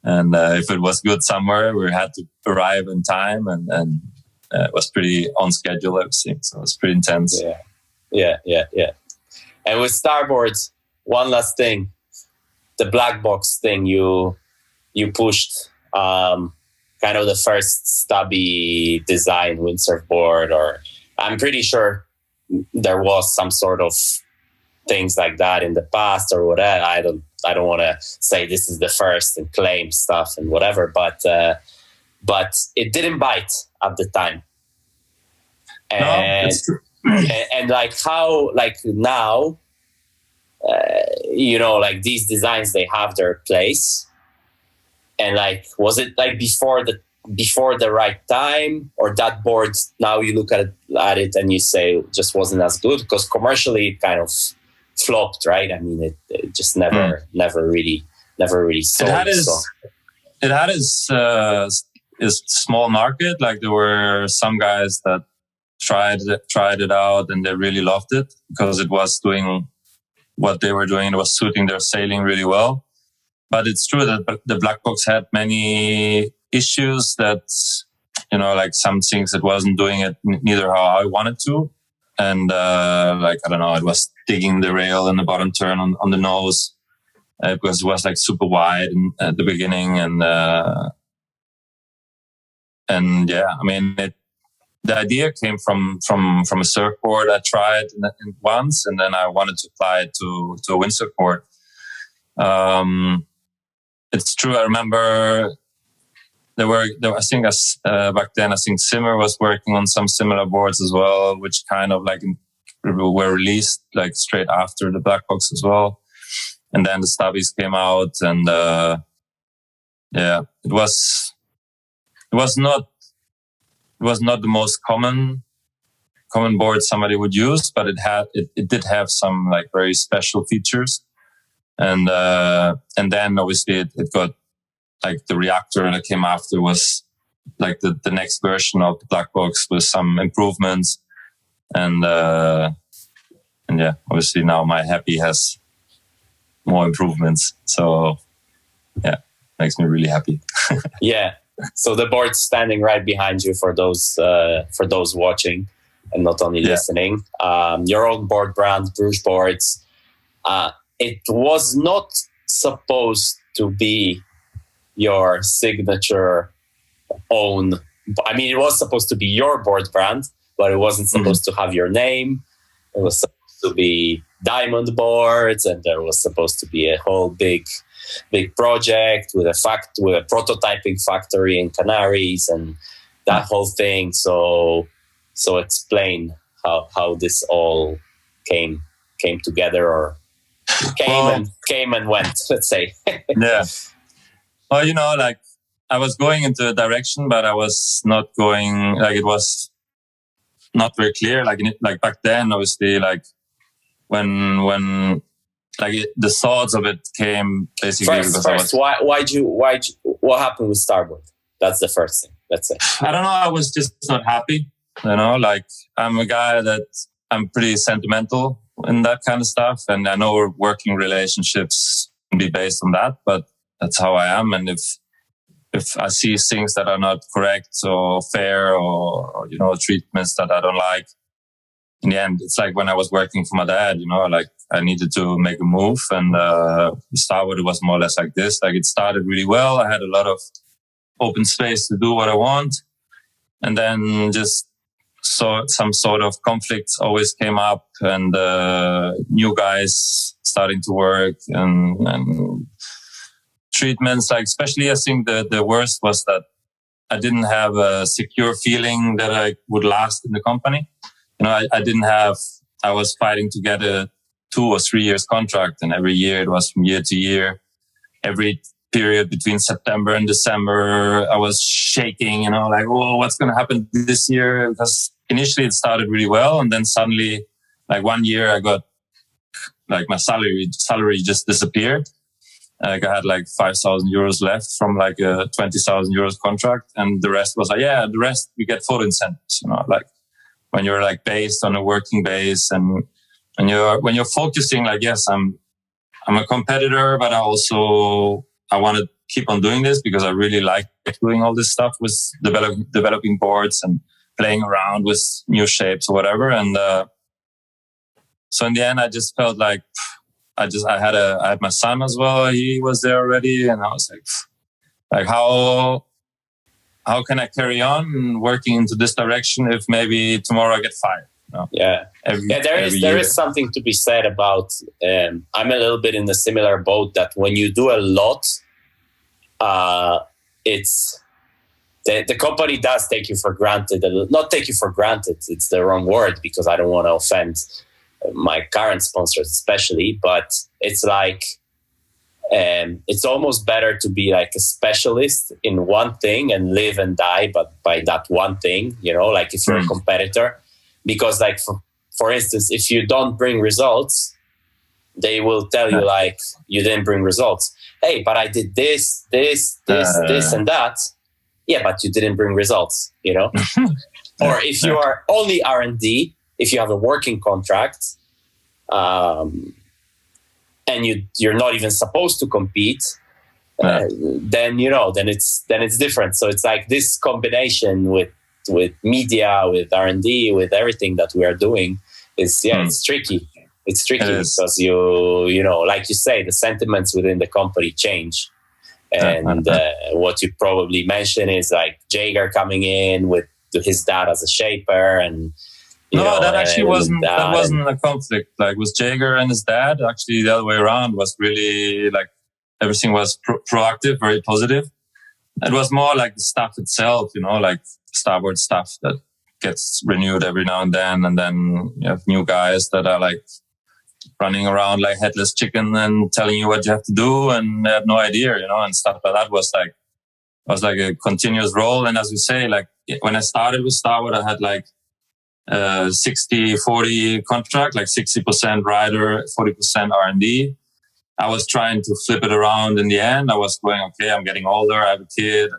And if it was good somewhere, we had to arrive in time and it was pretty on schedule, everything. So it was pretty intense. Yeah. And with Starboard, one last thing, the Blackbox thing you pushed, kind of the first stubby design windsurf board, or I'm pretty sure there was some sort of things like that in the past or whatever. I don't want to say this is the first and claim stuff and whatever, but it didn't bite at the time. And, no, that's true. and like how, like now, you know, like these designs, they have their place. And like, was it like before the right time, or that board now you look at it and you say it just wasn't as good because commercially it kind of flopped, right? I mean, it just never really sold. It had its small market. Like there were some guys that tried it out and they really loved it because it was doing what they were doing. It was suiting their sailing really well. But it's true that the Blackbox had many issues that, you know, like some things it wasn't doing it neither how I wanted to. And like, I don't know, it was digging the rail in the bottom turn on the nose. because it was like super wide at the beginning, and yeah, I mean, the idea came from a surfboard I tried once, and then I wanted to apply it to a windsurf board. It's true. I remember I think back then, I think Zimmer was working on some similar boards as well, which kind of like were released like straight after the Blackbox as well. And then the stubbies came out, and yeah, it was not the most common board somebody would use, but it did have some like very special features. And then obviously it got like the reactor that came after was like the next version of the Blackbox with some improvements. And yeah, obviously now my Happy has more improvements. So yeah, makes me really happy. Yeah. So the board's standing right behind you for those watching and not only listening. Your own board brand, Bruch boards. It was not supposed to be your signature own. I mean, it was supposed to be your board brand, but it wasn't supposed to have your name. It was supposed to be diamond boards, and there was supposed to be a whole big project with a prototyping factory in Canaries and that whole thing. So explain how this all came together, or came and went, let's say. Yeah. Well, like I was going into a direction, but I was not going, like it was not very clear. Like back then, obviously, like when the thoughts of it came basically because what happened with Starboard? That's the first thing, let's say. I don't know. I was just not happy. Like I'm a guy that I'm pretty sentimental in that kind of stuff. And I know working relationships can be based on that, but that's how I am. And if I see things that are not correct or fair or treatments that I don't like, in the end, it's like when I was working for my dad, like I needed to make a move, and Starboard was more or less like this. Like it started really well. I had a lot of open space to do what I want. And then just some sort of conflicts always came up, and new guys starting to work and treatments. Like especially I think the worst was that I didn't have a secure feeling that I would last in the company. I was fighting to get a 2 or 3 years contract, and every year it was from year to year. Every period between September and December, I was shaking, like, oh, what's going to happen this year? Because initially it started really well, and then suddenly, like 1 year, I got like my salary just disappeared. Like I had like 5,000 euros left from like a 20,000 euros contract, and the rest was like, the rest you get photo incentives, like when you're like based on a working base, and when you're focusing, like, yes, I'm a competitor, but I want to keep on doing this because I really like doing all this stuff with developing boards and playing around with new shapes or whatever. And so in the end, I just felt like I had my son as well. He was there already, and I was like how can I carry on working into this direction if maybe tomorrow I get fired? Yeah. There is something to be said about, I'm a little bit in a similar boat that when you do a lot, it's the company does take you for granted. Not take you for granted, it's the wrong word, because I don't want to offend my current sponsors especially, but it's like, it's almost better to be like a specialist in one thing and live and die but by that one thing, like if you're a competitor. Because like, for instance, if you don't bring results, they will tell you like, you didn't bring results. Hey, but I did this, and that. Yeah, but you didn't bring results, Or if you are only R&D, if you have a working contract, and you're not even supposed to compete, then it's different. So it's like this combination with media, with R&D, with everything that we are doing is it's tricky. It's tricky because you know, like you say, the sentiments within the company change. And what you probably mentioned is like Jaeger coming in with his dad as a shaper, and that actually wasn't a conflict. Like with Jaeger and his dad, actually the other way around was really like everything was proactive, very positive. It was more like the stuff itself, you know, like Starboard stuff that gets renewed every now and then you have new guys that are like running around like headless chicken and telling you what you have to do, and they have no idea, you know, and stuff like that was like a continuous role. And as you say, like when I started with Starboard, I had like 60-40 contract, like 60% rider, 40% R&D. I was trying to flip it around in the end. I was going, okay, I'm getting older, I have a kid.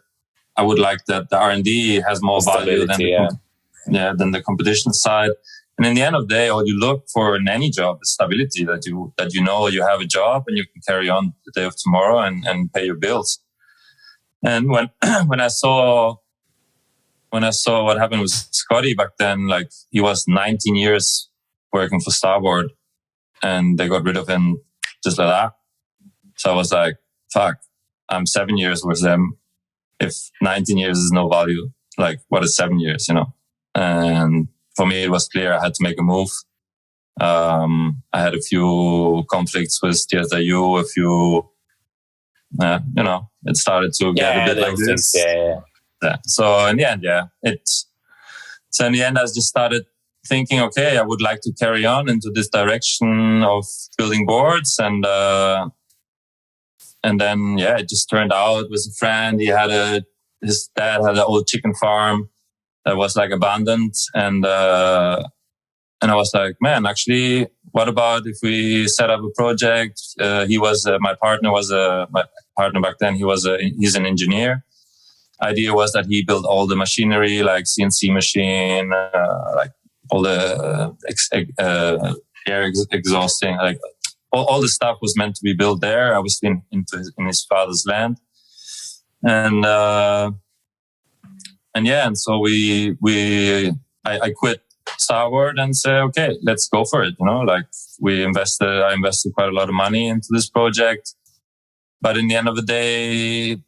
I would like that the R&D has more value than the competition side. And in the end of the day, all you look for in any job is stability, that you know you have a job and you can carry on the day of tomorrow and pay your bills. And when when I saw what happened with Scotty back then, like he was 19 years working for Starboard, and they got rid of him just like that. So I was like, fuck, I'm 7 years with them. If 19 years is no value, like what is 7 years, you know? And for me, it was clear I had to make a move. I had a few conflicts with TSIU, you know, it started to get a bit like this. Yeah. So in the end, so in the end, I just started thinking, okay, I would like to carry on into this direction of building boards. And then, it just turned out with a friend. His dad had an old chicken farm that was like abandoned. And I was like, man, actually, what about if we set up a project? My partner back then. He's an engineer. Idea was that he built all the machinery, like CNC machine, like all the air exhausting, like all the stuff was meant to be built there. I was in his father's land, and so I quit Starboard and said, okay, let's go for it. You know, like I invested quite a lot of money into this project, but in the end of the day,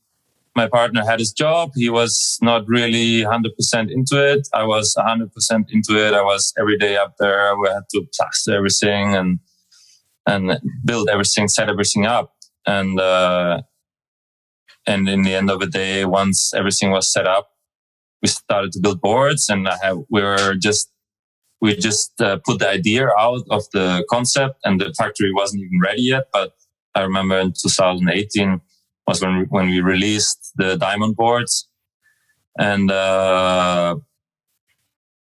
my partner had his job. He was not really 100% into it. I was 100% into it. I was every day up there. We had to plaster everything and build everything, set everything up. And in the end of the day, once everything was set up, we started to build boards, and we just put the idea out of the concept, and the factory wasn't even ready yet. But I remember in 2018 was when we released the diamond boards, and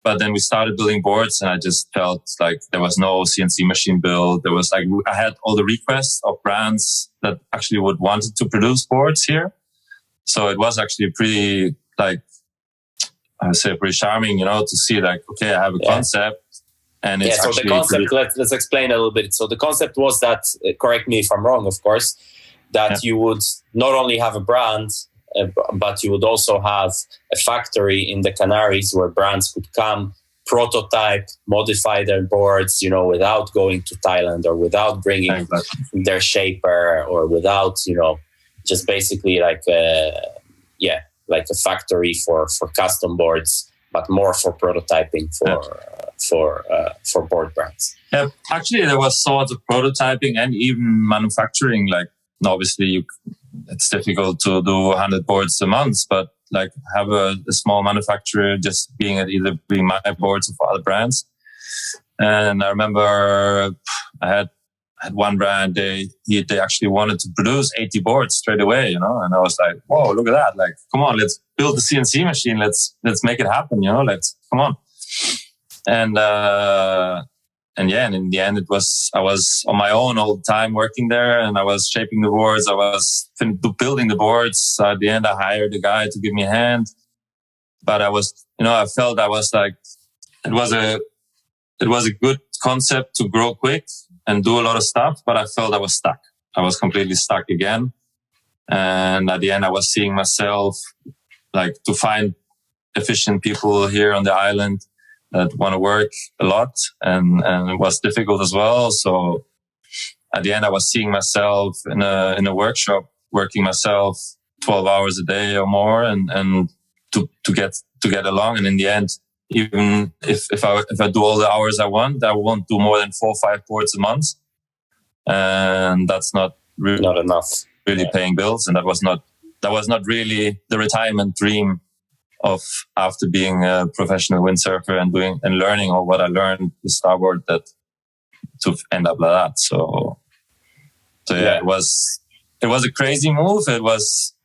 but then we started building boards, and I just felt like there was no CNC machine build. There was like, I had all the requests of brands that actually wanted to produce boards here, so it was actually pretty, like, I would say pretty charming, you know, to see like, okay, I have a concept. And it's so the concept, let's explain a little bit. So the concept was that, correct me if I'm wrong, of course, that you would not only have a brand, but you would also have a factory in the Canaries where brands could come, prototype, modify their boards, you know, without going to Thailand or without bringing their shaper, or without, you know, just basically like a factory for custom boards, but more for prototyping for board brands. Yeah, actually, there was sort of prototyping and even manufacturing. Like, obviously, it's difficult to do 100 boards a month, but like have a small manufacturer just either being my boards or for other brands. And I remember I had one brand, they actually wanted to produce 80 boards straight away, you know, and I was like, whoa, look at that. Like, come on, let's build the CNC machine. Let's make it happen, you know, come on. And in the end, I was on my own all the time working there, and I was shaping the boards. I was building the boards. So at the end, I hired a guy to give me a hand, but I felt I was like, it was a good concept to grow quick and do a lot of stuff, but I felt I was stuck. I was completely stuck again. And at the end, I was seeing myself, like, to find efficient people here on the island that want to work a lot, and it was difficult as well. So at the end, I was seeing myself in a workshop, working myself 12 hours a day or more, and to get along. And in the end, even if I do all the hours I won't do more than 4 or 5 boards a month, and that's not enough, really paying bills. And that was not really the retirement dream of after being a professional windsurfer and doing and learning all what I learned with Starboard, that to end up like that. So yeah, it was a crazy move. It was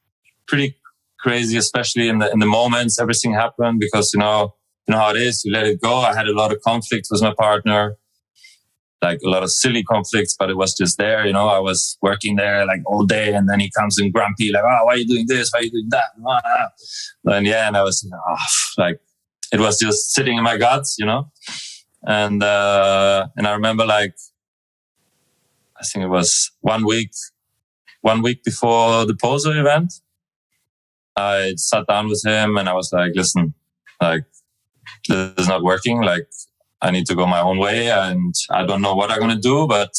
pretty crazy, especially in the moments everything happened, because you know how it is. You let it go. I had a lot of conflict with my partner, like a lot of silly conflicts, but it was just there. You know, I was working there like all day, and then he comes in grumpy, like, "Oh, why are you doing this? Why are you doing that?" And I was like, it was just sitting in my guts, you know. And I remember, like, I think it was one week before the Poser event, I sat down with him and I was like, "Listen, like, this is not working. Like, I need to go my own way, and I don't know what I'm going to do, but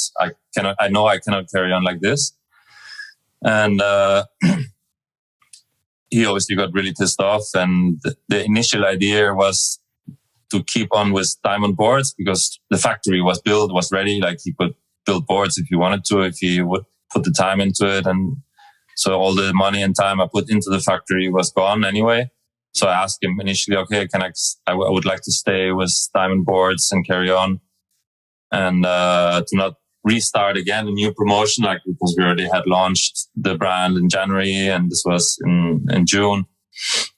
I know I cannot carry on like this." And he obviously got really pissed off. And the initial idea was to keep on with diamond boards, because the factory was built, was ready. Like, he could build boards if he wanted to, if he would put the time into it. And so all the money and time I put into the factory was gone anyway. So I asked him initially, okay, I would like to stay with diamond boards and carry on, and to not restart again a new promotion, like, because we already had launched the brand in January, and this was in June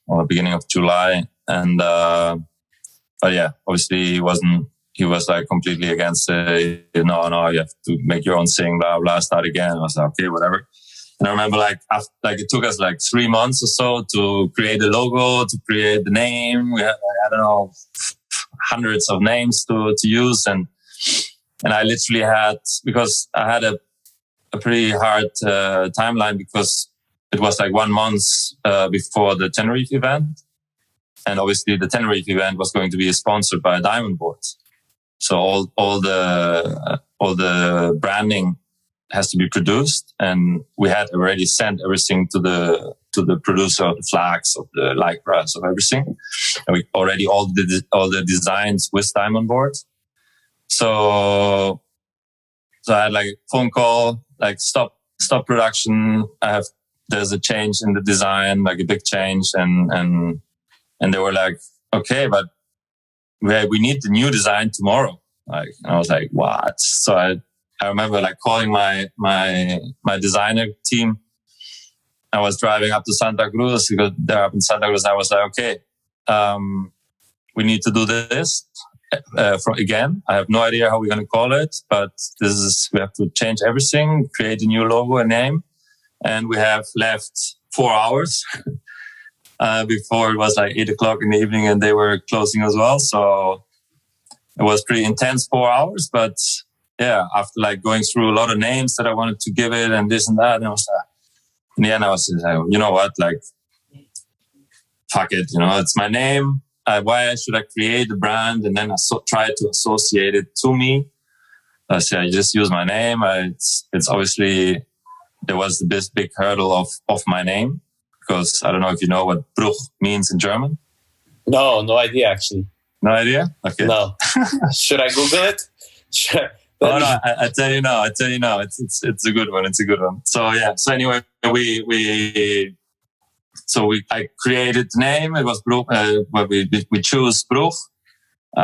or beginning of July. And but yeah, obviously he was like completely against it. No, you have to make your own thing, blah blah, start again. I was like, okay, whatever. And I remember, like, it took us like 3 months or so to create a logo, to create the name. We had, I don't know, hundreds of names to use. And I literally had, because I had a pretty hard timeline, because it was like 1 month before the Tenerife event. And obviously the Tenerife event was going to be sponsored by Diamond Boards. So all the branding has to be produced, and we had already sent everything to the producer of the flags, of the lycras, of everything, and we already all the designs with diamond boards. So I had like a phone call, like, stop production. There's a change in the design, like a big change, and they were like, okay, but we need the new design tomorrow. Like, and I was like, what? So I remember, like, calling my designer team. I was driving up to Santa Cruz, because they're up in Santa Cruz. I was like, okay, we need to do this again. I have no idea how we're going to call it, but we have to change everything, create a new logo and name. And we have left 4 hours before it was like 8 o'clock in the evening, and they were closing as well. So it was pretty intense 4 hours, but yeah, after like going through a lot of names that I wanted to give it and this and that, and I was like, in the end, I was like, you know what, like, fuck it, you know, it's my name. Why should I create a brand and then try to associate it to me? I said, I just use my name. It's obviously, there was the big hurdle of my name, because I don't know if you know what Bruch means in German. No idea, actually. No idea? Okay. No. Should I Google it? Oh no, I tell you now. It's a good one. It's a good one. So yeah. So anyway, I created the name. It was Bruch. We chose Bruch. We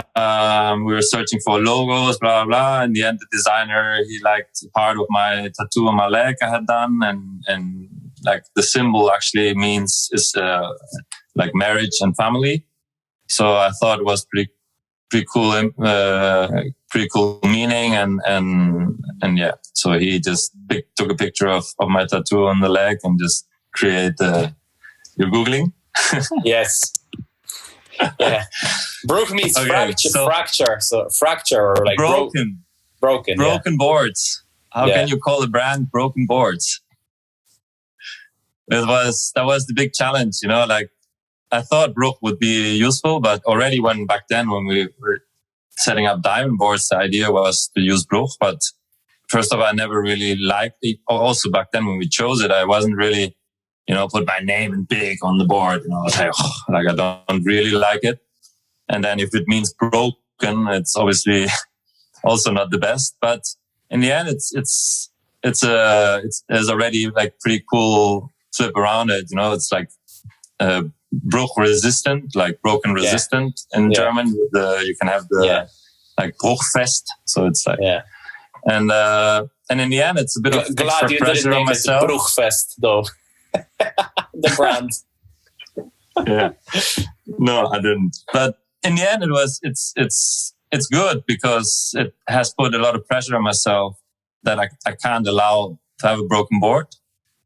were searching for logos, blah blah. In the end, the designer, he liked part of my tattoo on my leg I had done, and like the symbol actually is like marriage and family. So I thought it was pretty cool, pretty cool meaning, and yeah. So he just took a picture of my tattoo on the leg and just create you're Googling? Yes. Yeah. Bruch means fracture. So fracture, or like broken. Broken boards. How can you call a brand Broken Boards? That was the big challenge, you know, like, I thought Bruch would be useful, but already back then when we were setting up diamond boards, the idea was to use Bruch. But first of all, I never really liked it. Also back then when we chose it, I wasn't really, put my name in big on the board. I was like, I don't really like it. And then if it means broken, it's obviously also not the best. But in the end, there's already like pretty cool flip around it. It's like Bruch resistant, like broken resistant in German. You can have the like Bruchfest. So it's like and in the end, it's a bit of extra pressure on myself. Bruchfest though, the brand. Yeah, no, I didn't. But in the end, it's good because it has put a lot of pressure on myself that I can't allow to have a broken board,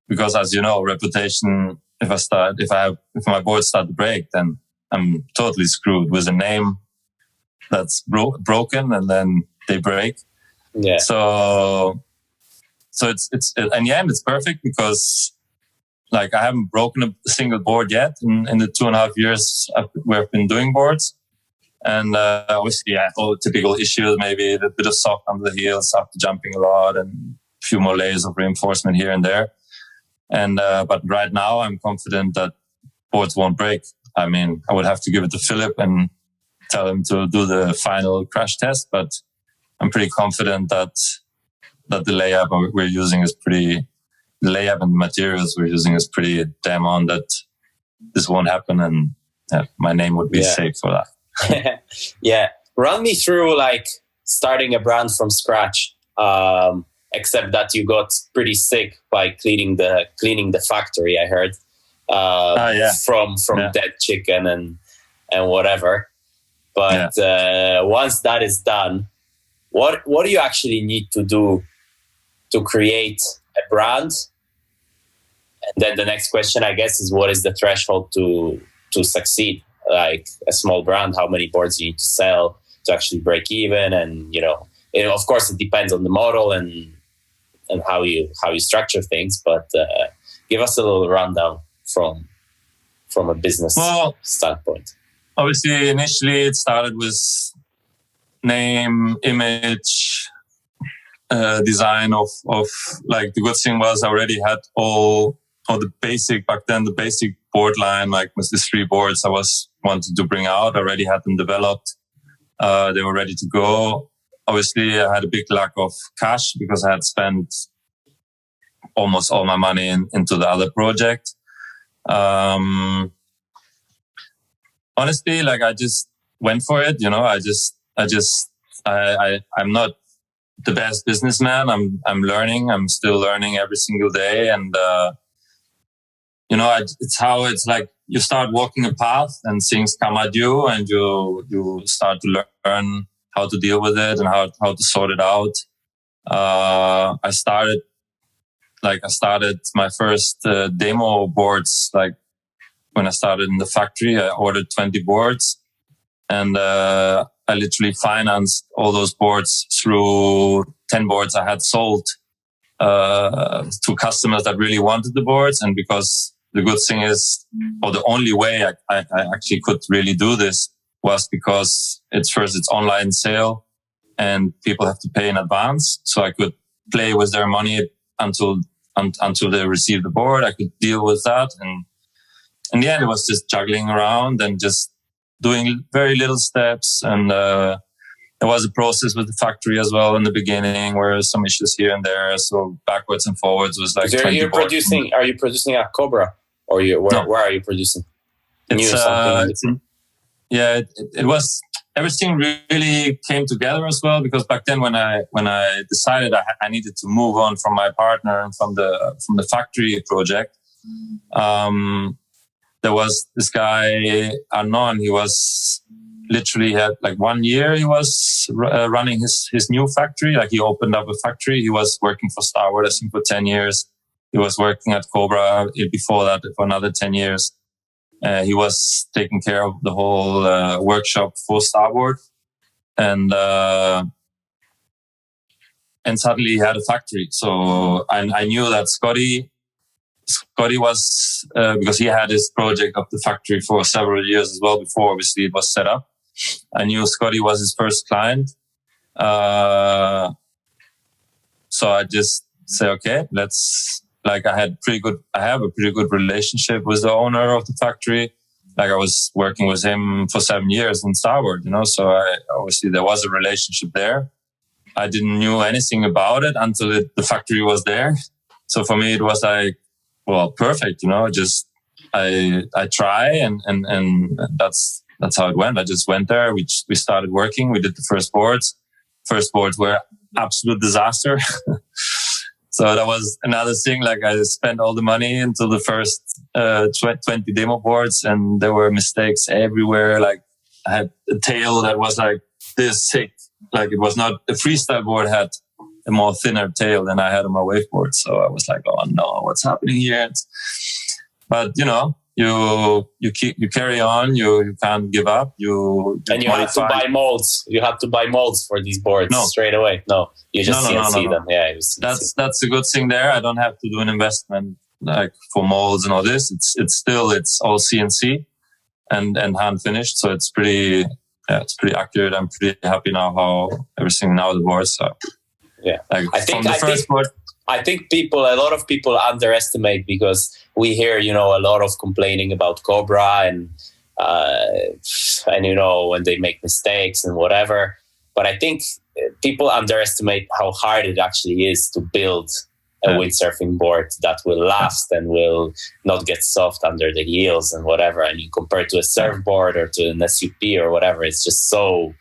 because as you know, reputation. If my boards start to break, then I'm totally screwed with a name that's broken and then they break. Yeah. So it's in the end it's perfect because like I haven't broken a single board yet in the 2.5 years we've been doing boards. And obviously, all typical issues, maybe a bit of soft under the heels after jumping a lot and a few more layers of reinforcement here and there. And but right now, I'm confident that boards won't break. I mean, I would have to give it to Philip and tell him to do the final crash test. But I'm pretty confident that the layup we're using is pretty. The layup and the materials we're using is pretty damn on that this won't happen, and my name would be safe for that. Yeah, run me through like starting a brand from scratch. Except that you got pretty sick by cleaning the factory. I heard from dead chicken and whatever. But once that is done, what do you actually need to do to create a brand? And then the next question, I guess, is what is the threshold to succeed? Like a small brand, how many boards you need to sell to actually break even? And of course, it depends on the model and how you structure things, but give us a little rundown from a business standpoint. Obviously, initially it started with name, image, design of like the good thing was I already had all the basic back then, the basic board line, like with the 3 boards I was wanting to bring out. I already had them developed. They were ready to go. Obviously, I had a big lack of cash because I had spent almost all my money into the other project. Honestly, like I just went for it. I'm not the best businessman. I'm learning. I'm still learning every single day, and it's like you start walking a path and things come at you, and you start to learn how to deal with it and how to sort it out. I started my first demo boards. Like when I started in the factory, I ordered 20 boards, and I literally financed all those boards through 10 boards I had sold to customers that really wanted the boards. And because the good thing is, or the only way I actually could really do this was because it's online sale and people have to pay in advance. So I could play with their money until they receive the board. I could deal with that. And in the end, it was just juggling around and just doing very little steps. And there was a process with the factory as well in the beginning where some issues here and there. So backwards and forwards was like 20 boards. Are you producing at Cobra? Or where are you producing? It was, everything really came together as well, because back then when I decided I needed to move on from my partner and from the factory project, there was this guy RnD. He was literally had like 1 year. He was running his new factory. Like he opened up a factory. He was working for Starboard, I think, for 10 years. He was working at Cobra before that for another 10 years. He was taking care of the whole workshop for Starboard, and suddenly he had a factory. So I knew that Scotty Scotty was, because he had his project of the factory for several years as well before obviously it was set up. I knew Scotty was his first client. So I just say, okay, I have a pretty good relationship with the owner of the factory. Like I was working with him for 7 years in Starboard, so obviously there was a relationship there. I didn't know anything about it until the factory was there. So for me, it was like, well, perfect, just I try and that's how it went. I just went there. We started working. We did the first boards. First boards were absolute disaster. So that was another thing. Like I spent all the money into the first 20 demo boards, and there were mistakes everywhere. Like I had a tail that was like this thick. Like it was not a freestyle board had a more thinner tail than I had on my waveboard. So I was like, oh no, what's happening here? But you carry on. You can't give up. And you have to buy molds. You have to buy molds for these boards straight away. No, you just CNC them. Yeah, that's a good thing there. I don't have to do an investment like for molds and all this. It's all CNC and hand finished. So it's pretty accurate. I'm pretty happy now how everything now the boards. So yeah, like I think a lot of people underestimate, because we hear, a lot of complaining about Cobra and when they make mistakes and whatever. But I think people underestimate how hard it actually is to build a windsurfing board that will last and will not get soft under the heels and whatever. And you compare to a surfboard or to an SUP or whatever, it's just so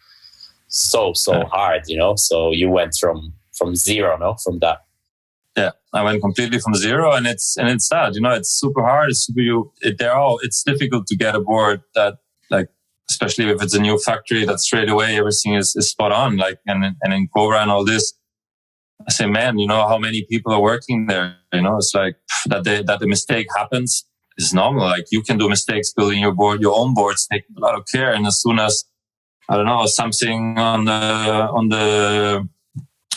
hard, So you went from zero, from that. Yeah, I went completely from zero, and it's sad. It's super hard. It's difficult to get a board that, like, especially if it's a new factory, that straight away everything is spot on. Like, and in Cobra and all this, I say, man, how many people are working there? It's like that the mistake happens is normal. Like you can do mistakes building your board. Your own boards take a lot of care, and as soon as something on the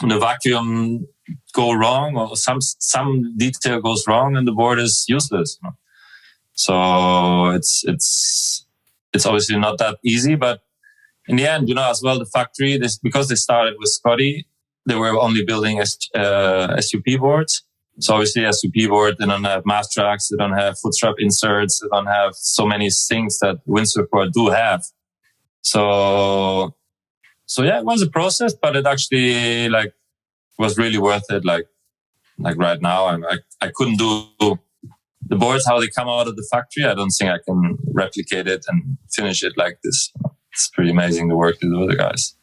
vacuum go wrong, or some detail goes wrong, and the board is useless. So it's obviously not that easy, but in the end, as well, the factory, because they started with Scotty, they were only building SUP boards. So obviously SUP board, they don't have mass tracks, they don't have foot strap inserts, they don't have so many things that windsurf board do have. So yeah, it was a process, but it actually was really worth it. Like right now, I couldn't do the boards how they come out of the factory. I don't think I can replicate it and finish it like this. It's pretty amazing the work they do with the guys.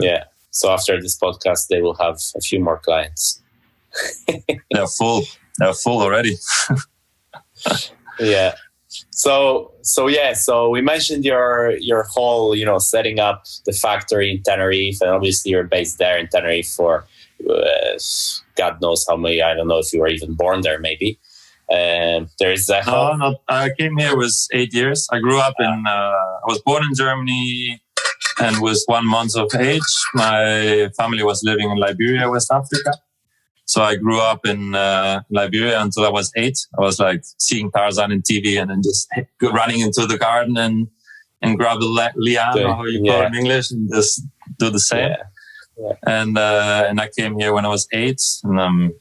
Yeah. So after this podcast, they will have a few more clients. They're full. They're full already. Yeah. So we mentioned your whole, setting up the factory in Tenerife, and obviously you're based there in Tenerife for God knows how many. I don't know if you were even born there, maybe. There's a no. I came here was 8 years. I grew up I was born in Germany, and was 1 month of age. My family was living in Liberia, West Africa. So I grew up in Liberia until I was 8. I was like seeing Tarzan in TV and then just running into the garden and grab a liana, how you call it in English, and just do the same. Yeah. Yeah. And I came here when I was 8, and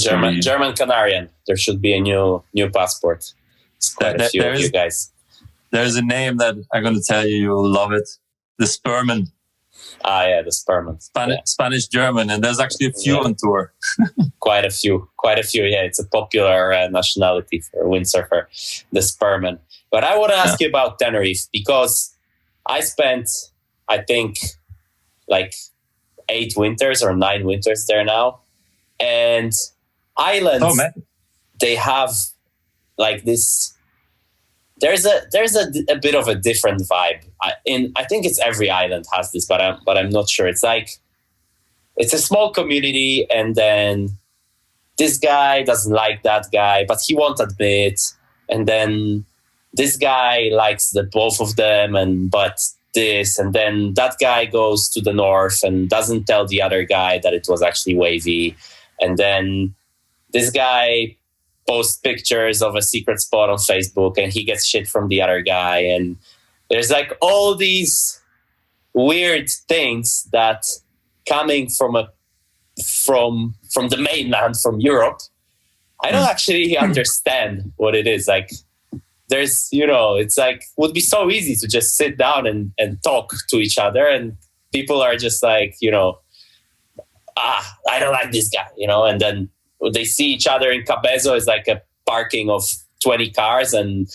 German Canarian. There should be a new passport. It's quite a few of you guys. There's a name that I'm going to tell you, you'll love it. The Sperman. The Sperman. Spanish German, and there's actually a few on tour. Quite a few. Yeah, it's a popular nationality for a windsurfer, the Sperman. But I want to ask you about Tenerife, because I spent, I think, 8 winters or 9 winters there now, and islands, they have this. There's a bit of a different vibe. I think it's every island has this, but I'm not sure. It's it's a small community, and then this guy doesn't like that guy, but he won't admit, and then this guy likes the both of them, but this, and then that guy goes to the north and doesn't tell the other guy that it was actually wavy, and then this guy post pictures of a secret spot on Facebook, and he gets shit from the other guy. And there's like all these weird things that coming from the mainland, from Europe, I don't actually understand what it is. Like, there's, it's like, would be so easy to just sit down and talk to each other, and people are just like, I don't like this guy, and then they see each other in Cabezo. It's like a parking of 20 cars, and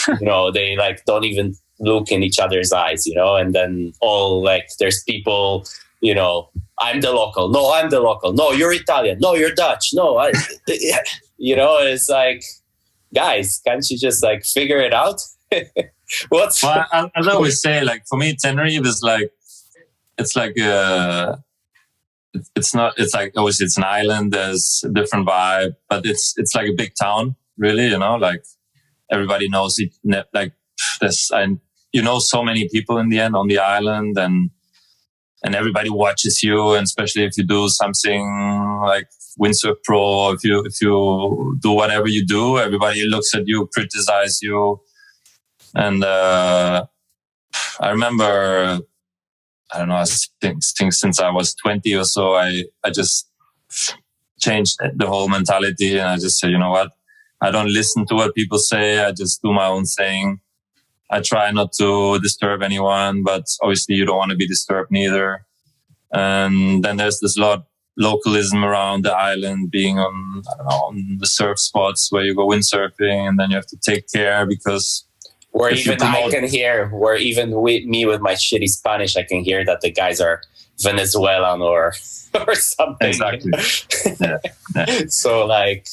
they like don't even look in each other's eyes, and then all like there's people, I'm the local. No, I'm the local. No, you're Italian. No, you're Dutch. No, it's like, guys, can't you just like figure it out? Well, I always say, like, for me, Tenerife is like, it's like it's not, it's like, obviously it's an island, there's a different vibe, but it's like a big town, really, like everybody knows it, like there's, and so many people in the end on the island, and everybody watches you, and especially if you do something like Windsurf Pro, if you do whatever you do, everybody looks at you, criticize you. And I remember, I don't know, I think since I was 20 or so, I just changed the whole mentality, and I just said, you know what, I don't listen to what people say, I just do my own thing. I try not to disturb anyone, but obviously you don't want to be disturbed neither. And then there's this lot localism around the island, being on the surf spots where you go windsurfing, and then you have to take care because... Or even I can hear, where even me with my shitty Spanish, I can hear that the guys are Venezuelan or something. Exactly. Yeah. So like...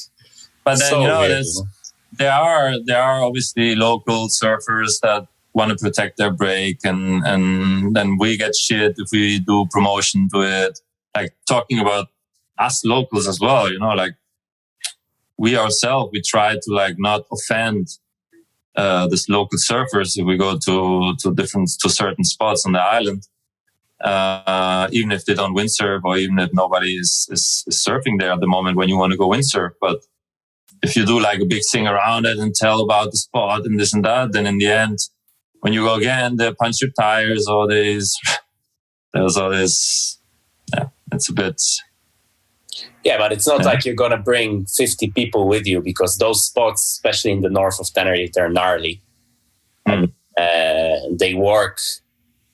But then, so weird, there are obviously local surfers that want to protect their break, and then we get shit if we do promotion to it. Like, talking about us locals as well, like we ourselves, we try to like not offend this local surfers if we go to certain spots on the island, even if they don't windsurf, or even if nobody is surfing there at the moment when you want to go windsurf. But if you do like a big thing around it and tell about the spot and this and that, then in the end, when you go again, they punch your tires, or there's all this. Yeah, it's a bit. Yeah, but it's not like you're going to bring 50 people with you, because those spots, especially in the north of Tenerife, they're gnarly. They work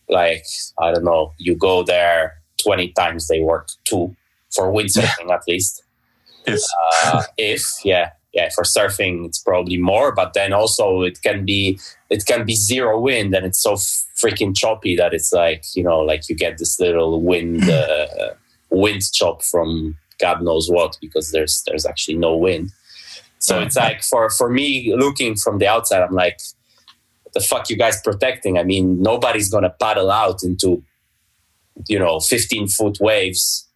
like, I don't know, you go there 20 times, they work 2 for windsurfing at least. Yeah, for surfing it's probably more, but then also it can be zero wind, and it's so freaking choppy that it's like, like you get this little wind chop from God knows what, because there's actually no wind. So it's like, for me, looking from the outside, I'm like, what the fuck you guys protecting? I mean, nobody's gonna paddle out into 15-foot waves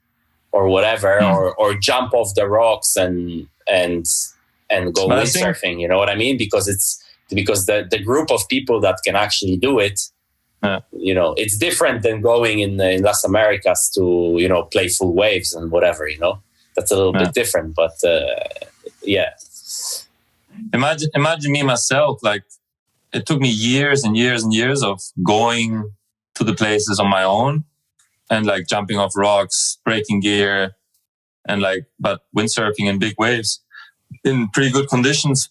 or whatever, or jump off the rocks and go windsurfing. You know what I mean? Because the group of people that can actually do it, it's different than going in Las Americas to play full waves and whatever. That's a little bit different. But Imagine me myself. Like, it took me years and years and years of going to the places on my own, and like jumping off rocks, breaking gear, and but windsurfing in big waves in pretty good conditions,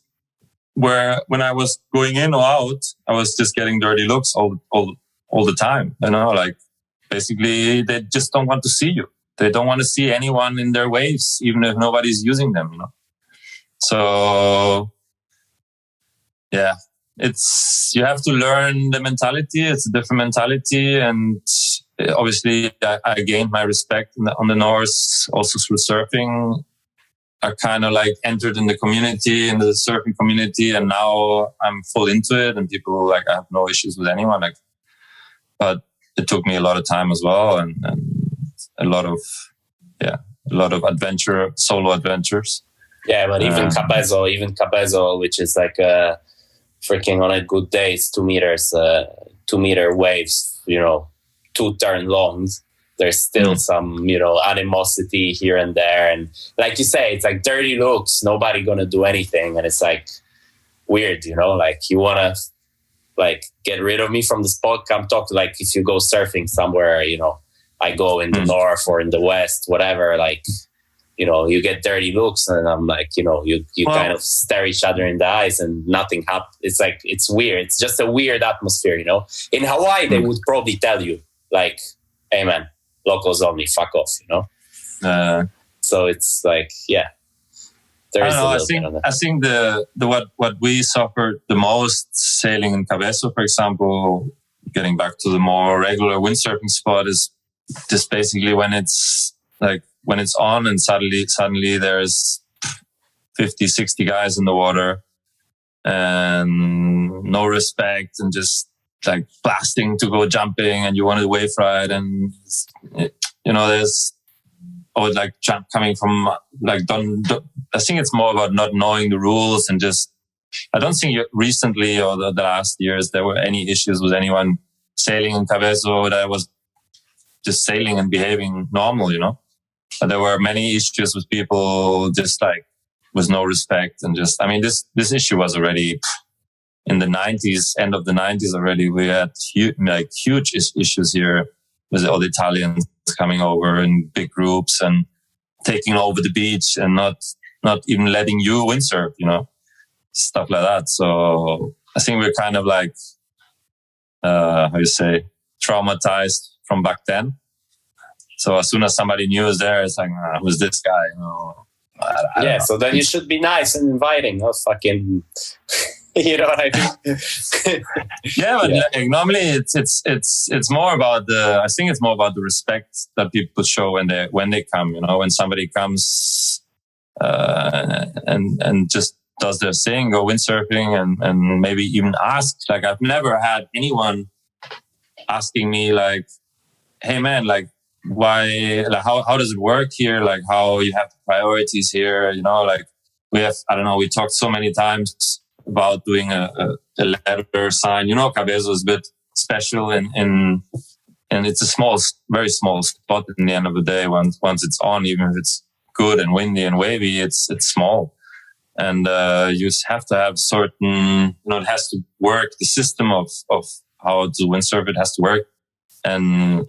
where when I was going in or out, I was just getting dirty looks all the time. Like, basically they just don't want to see you. They don't want to see anyone in their waves, even if nobody's using them, So yeah, you have to learn the mentality. It's a different mentality. And obviously I gained my respect on the North also through surfing. I kind of like entered in the community, in the surfing community, and now I'm full into it, and people I have no issues with anyone. But it took me a lot of time as well, and a lot of solo adventures. Yeah, but even Cabezo, which is like freaking on a good day, it's 2 meters, 2 meter waves, 2 turn longs. there's still some, animosity here and there. And like you say, it's like dirty looks, nobody gonna do anything. And it's like weird, like you wanna like get rid of me from the spot, come talk to, like if you go surfing somewhere, I go in the north or in the west, whatever, like, you get dirty looks, and I'm like, you kind of stare each other in the eyes and nothing happens. It's like, it's weird. It's just a weird atmosphere, In Hawaii, they would probably tell you like, hey man, locals only, fuck off, So it's like, yeah. There is I think the what we suffered the most sailing in Cabezo, for example, getting back to the more regular windsurfing spot, is just basically when it's on and suddenly there's 50, 60 guys in the water and no respect and just like blasting to go jumping, and you want to wave ride, and there's like jump coming from like I think it's more about not knowing the rules, and just I don't think recently or the last years there were any issues with anyone sailing in Cabezo that was just sailing and behaving normal, But there were many issues with people just like with no respect, and just, I mean, this issue was already in the 90s, end of the 90s already. We had huge issues here with all the Italians coming over in big groups and taking over the beach and not even letting you windsurf, stuff like that. So I think we're kind of like, traumatized from back then. So as soon as somebody new is there, it's like, who's this guy? I don't know. So then you should be nice and inviting, not fucking, you know what I mean? Like, normally it's more about I think it's more about the respect that people show when they come, when somebody comes, and just does their thing, go windsurfing and maybe even ask, like, I've never had anyone asking me like, hey man, like, why, like, how does it work here? Like, how you have priorities here, like we have, I don't know, we talked so many times about doing a letter sign, Cabezo is a bit special and it's a very small spot in the end of the day. Once it's on, even if it's good and windy and wavy, it's small. And you have to have certain, it has to work, the system of how to windsurf, it has to work. And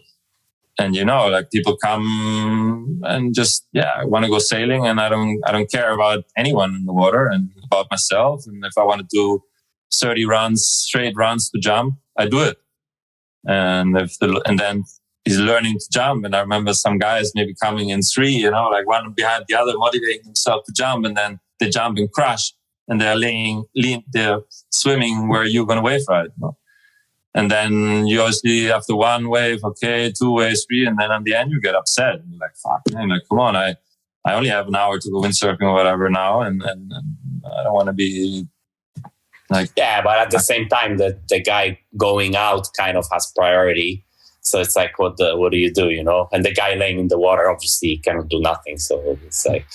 like people come and just, I want to go sailing, and I don't care about anyone in the water and about myself. And if I want to do 30 straight runs to jump, I do it. And then he's learning to jump. And I remember some guys maybe coming in 3, like one behind the other, motivating himself to jump, and then they jump and crash, and they're swimming where you're going to wave ride. And then you obviously, after one wave, 2 waves, 3, and then at the end you get upset. And you're like, fuck, man, like, come on, I only have an hour to go windsurfing or whatever now, and I don't want to be like... Yeah, but at the same time, the guy going out kind of has priority. So it's like, what do you do, And the guy laying in the water obviously cannot do nothing. So it's like...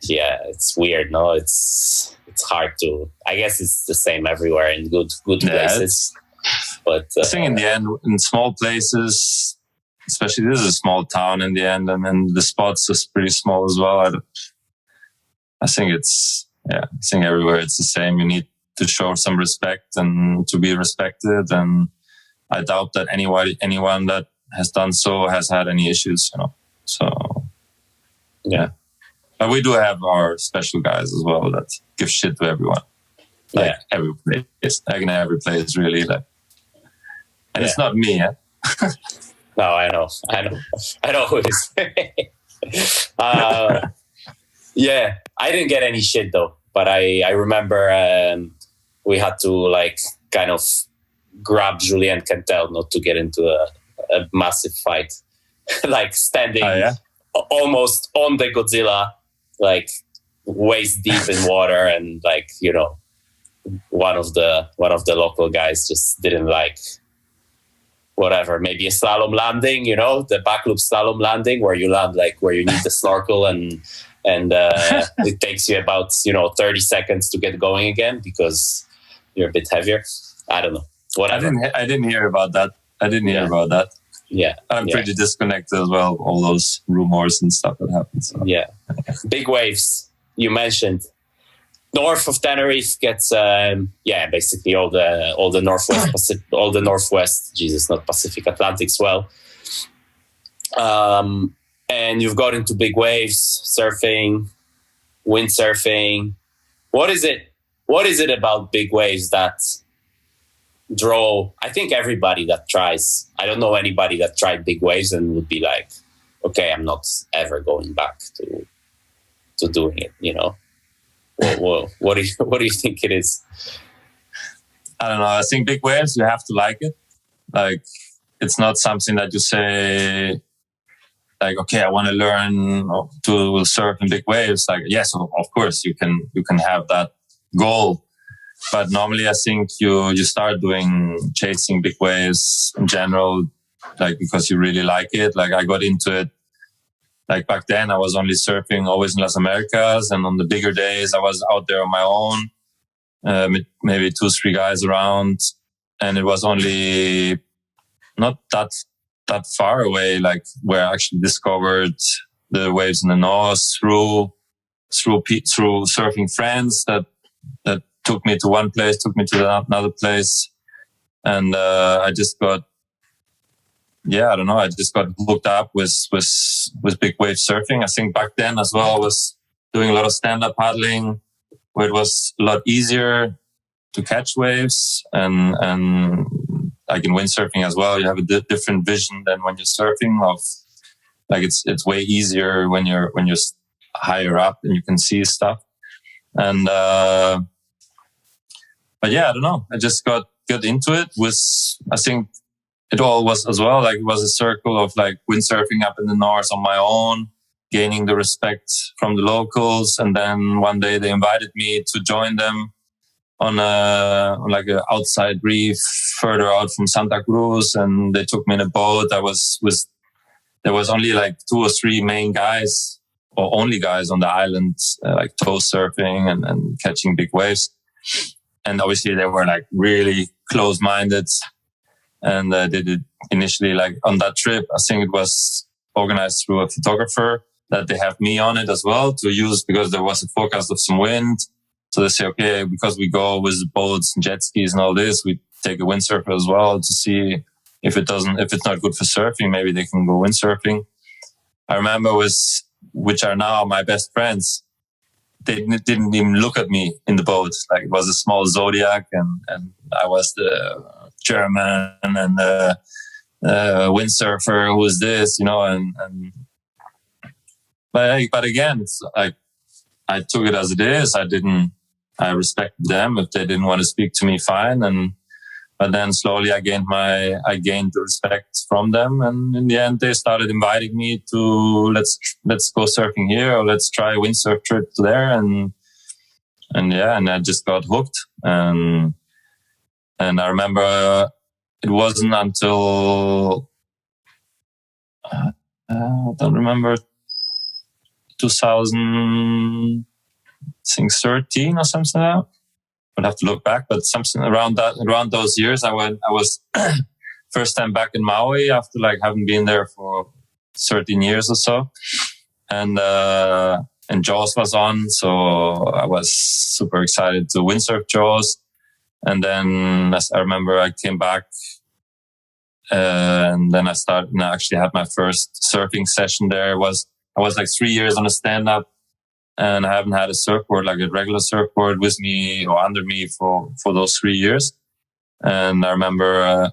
it's weird, no? It's hard to... I guess it's the same everywhere in good places. But I think in the end, in small places, especially this is a small town in the end, and then the spots is pretty small as well. I think I think everywhere it's the same. You need to show some respect and to be respected. And I doubt that anyone that has done so has had any issues, So, yeah. But we do have our special guys as well that give shit to everyone. Like every place. Like in every place, really. Like, and it's not me, eh? No, I know who it is. I didn't get any shit though. But I remember we had to like kind of grab Julien Cantel not to get into a massive fight. Like standing almost on the Godzilla, like waist deep in water, and like, one of the local guys just didn't like whatever, maybe a slalom landing, the back loop slalom landing where you land like where you need the snorkel and it takes you about 30 seconds to get going again because you're a bit heavier. I don't know. Whatever. I didn't hear about that. About that. I'm pretty disconnected as well. All those rumors and stuff that happen. So. Yeah. Big waves. You mentioned north of Tenerife gets basically all the northwest Pacific, all the northwest. Jesus, not Pacific, Atlantic swell. And you've got into big waves, surfing, windsurfing. What is it about big waves that draw, I think, everybody that tries? I don't know anybody that tried big waves and would be like, okay, I'm not ever going back to doing it, you know? What do you think it is? I don't know. I think big waves, you have to like it. Like, it's not something that you say, like, okay, I want to learn to surf in big waves. Like, yes, of course, you can have that goal. But normally I think you start chasing big waves in general, like, because you really like it. Like, I got into it. Like, back then I was only surfing always in Las Americas, and on the bigger days I was out there on my own, maybe 2-3 guys around, and it was only not that far away, like, where I actually discovered the waves in the north through surfing friends that took me to one place, took me to another place, and I just got hooked up with big wave surfing. I think back then as well, I was doing a lot of stand-up paddling, where it was a lot easier to catch waves, and like in windsurfing as well, you have a different vision than when you're surfing. Of like, it's way easier when you're higher up and you can see stuff. And but yeah, I don't know. I just got into it. I think it all was as well, like, it was a circle of like windsurfing up in the north on my own, gaining the respect from the locals, and then one day they invited me to join them on like an outside reef further out from Santa Cruz, and they took me in a boat. There was only like 2 or 3 main guys, or only guys on the island, like toe surfing and catching big waves. And obviously they were like really close-minded, and they did initially, like, on that trip, I think it was organized through a photographer, that they have me on it as well to use, because there was a forecast of some wind. So they say, okay, because we go with boats and jet skis and all this, we take a windsurfer as well to see if it's not good for surfing, maybe they can go windsurfing. I remember which are now my best friends, they didn't even look at me in the boat. Like, it was a small Zodiac, and I was the German and the windsurfer who was this, you know, but again, it's like, I took it as it is. I respected them. If they didn't want to speak to me, fine. But then slowly I gained the respect from them. And in the end, they started inviting me to, let's go surfing here, or let's try a windsurf trip there. And I just got hooked. And I remember it wasn't until, I don't remember, 2013 or something like that. I'd have to look back, but something around those years, I was first time back in Maui after like having been there for 13 years or so. And Jaws was on, so I was super excited to windsurf Jaws. And then I remember I came back, and then I actually had my first surfing session there. I was like 3 years on a stand-up, and I haven't had a surfboard, like a regular surfboard, with me or under me for those 3 years. And I remember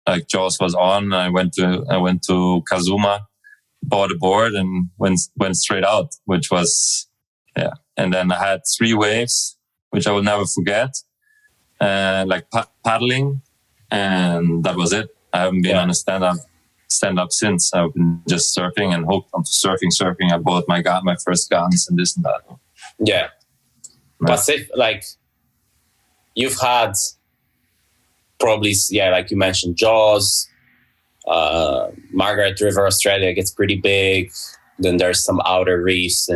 like Jaws was on. I went to Kazuma, bought a board, and went straight out, which was, yeah. And then I had 3 waves, which I will never forget, like paddling, and that was it. I haven't been on a stand-up since. I've been just surfing and hooked onto surfing. I bought my first guns and this and that. Yeah. Pacific, like, you've had probably, like you mentioned, Jaws, Margaret River, Australia gets pretty big. Then there's some outer reefs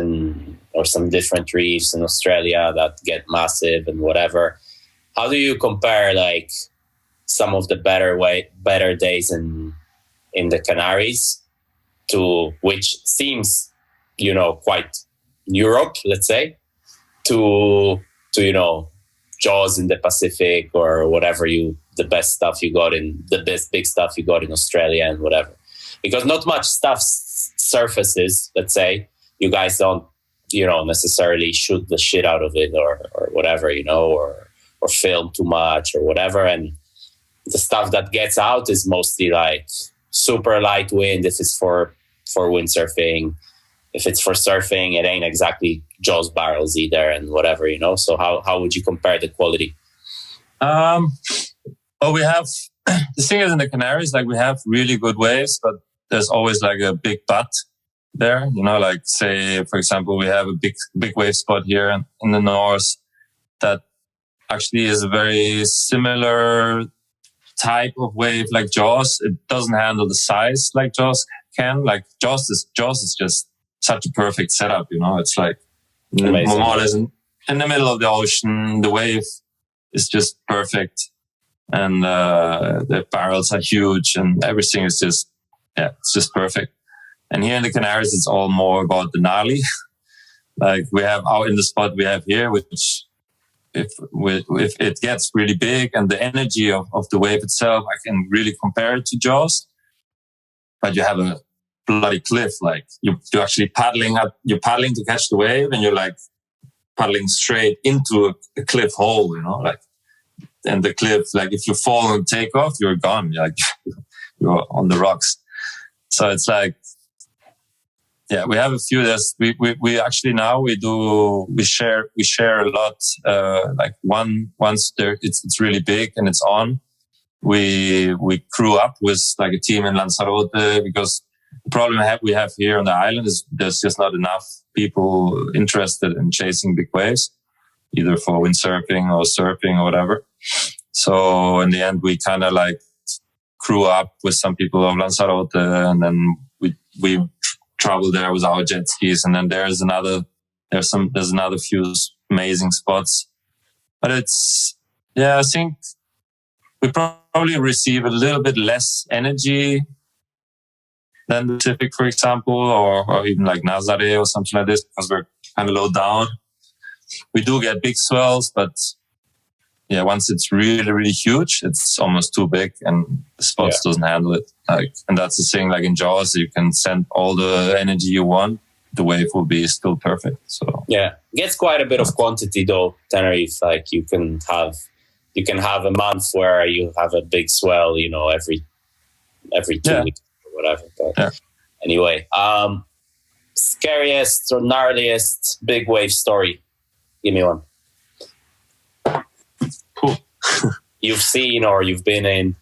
or some different reefs in Australia that get massive and whatever. How do you compare like some of the better days in in the Canaries, to which seems, quite Europe, let's say, to Jaws in the Pacific, or whatever the best stuff you got in the best big stuff you got in Australia and whatever, because not much stuff surfaces. Let's say you guys don't, necessarily shoot the shit out of it or whatever, or film too much or whatever. And the stuff that gets out is mostly like super light wind. If it's for windsurfing, if it's for surfing, it ain't exactly Jaws barrels either, and whatever, So how would you compare the quality? Well, we have the thing is in the Canaries, like we have really good waves, but there's always like a big but there. Like say for example, we have a big wave spot here in the north that actually is a very similar type of wave like Jaws. It doesn't handle the size like Jaws can. Like Jaws is just such a perfect setup. It's like amazing. More or less in the middle of the ocean. The wave is just perfect. And the barrels are huge and everything is just, it's just perfect. And here in the Canaries, it's all more about the gnarly. Like we have out in the spot we have here, which if it gets really big and the energy of the wave itself, I can really compare it to Jaws. But you have a bloody cliff, like you're actually you're paddling to catch the wave and you're like paddling straight into a cliff hole, and the cliff, like if you fall and take off, you're gone. You're on the rocks. So it's like, we have a few. We actually now we share a lot. Like once there, it's really big and it's on. We crew up with like a team in Lanzarote, because the problem we have here on the island is there's just not enough people interested in chasing big waves, either for windsurfing or surfing or whatever. So in the end, we kind of like crew up with some people of Lanzarote, and then we travel there with our jet skis. And then there's another few amazing spots. But I think we probably receive a little bit less energy than the Pacific, for example, or even like Nazare or something like this, because we're kind of low down. We do get big swells, but once it's really, really huge, it's almost too big and the spots doesn't handle it. And that's the thing, like in Jaws, you can send all the energy you want. The wave will be still perfect. So it gets quite a bit of quantity though, Tenerife. Like you can have a month where you have a big swell, every 2 weeks or whatever. But anyway, scariest or gnarliest big wave story. Give me one. Cool. You've seen or you've been in?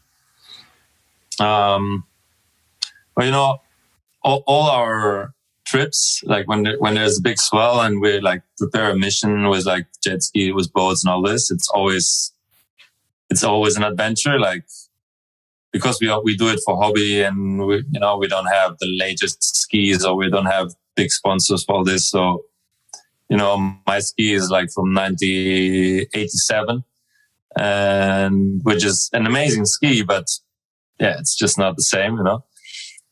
Well, all our trips, like when there's a big swell and we like prepare a mission with like jet ski, with boats and all this, it's always an adventure. Like because we do it for hobby, and we don't have the latest skis, or we don't have big sponsors for all this. So my ski is like from 1987. And which is an amazing ski, but it's just not the same,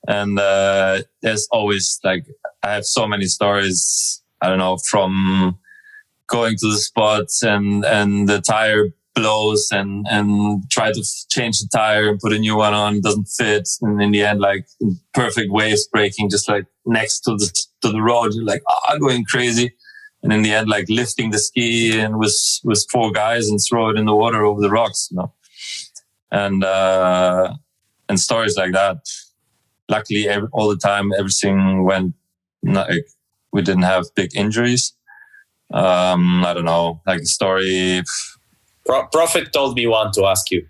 And there's always like, I have so many stories, I don't know, from going to the spots and the tire blows and try to change the tire and put a new one on, doesn't fit, and in the end, like perfect waves breaking just like next to the road, you're like going crazy. And in the end, like lifting the ski and with 4 guys and throw it in the water over the rocks, and stories like that. Luckily, all the time, everything went. Like we didn't have big injuries. I don't know, like a story. Prophet told me one to ask you.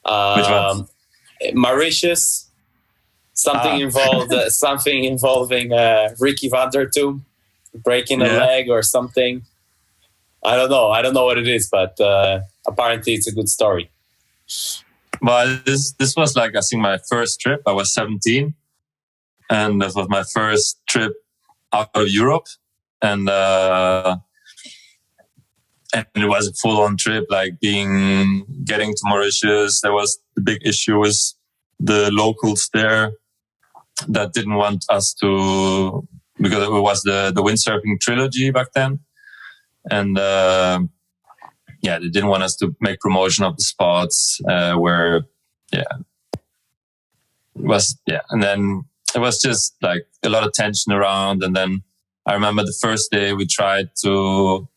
Which one? Mauritius. Something involving Ricky van der Toom. Breaking a leg or something. I don't know what it is, but apparently it's a good story. Well, this was like, I think, my first trip. I was 17, and this was my first trip out of Europe, and it was a full-on trip. Like getting to Mauritius, there was the big issue with the locals there that didn't want us to, because it was the windsurfing trilogy back then. And they didn't want us to make promotion of the spots and then it was just like a lot of tension around. And then I remember the first day we tried to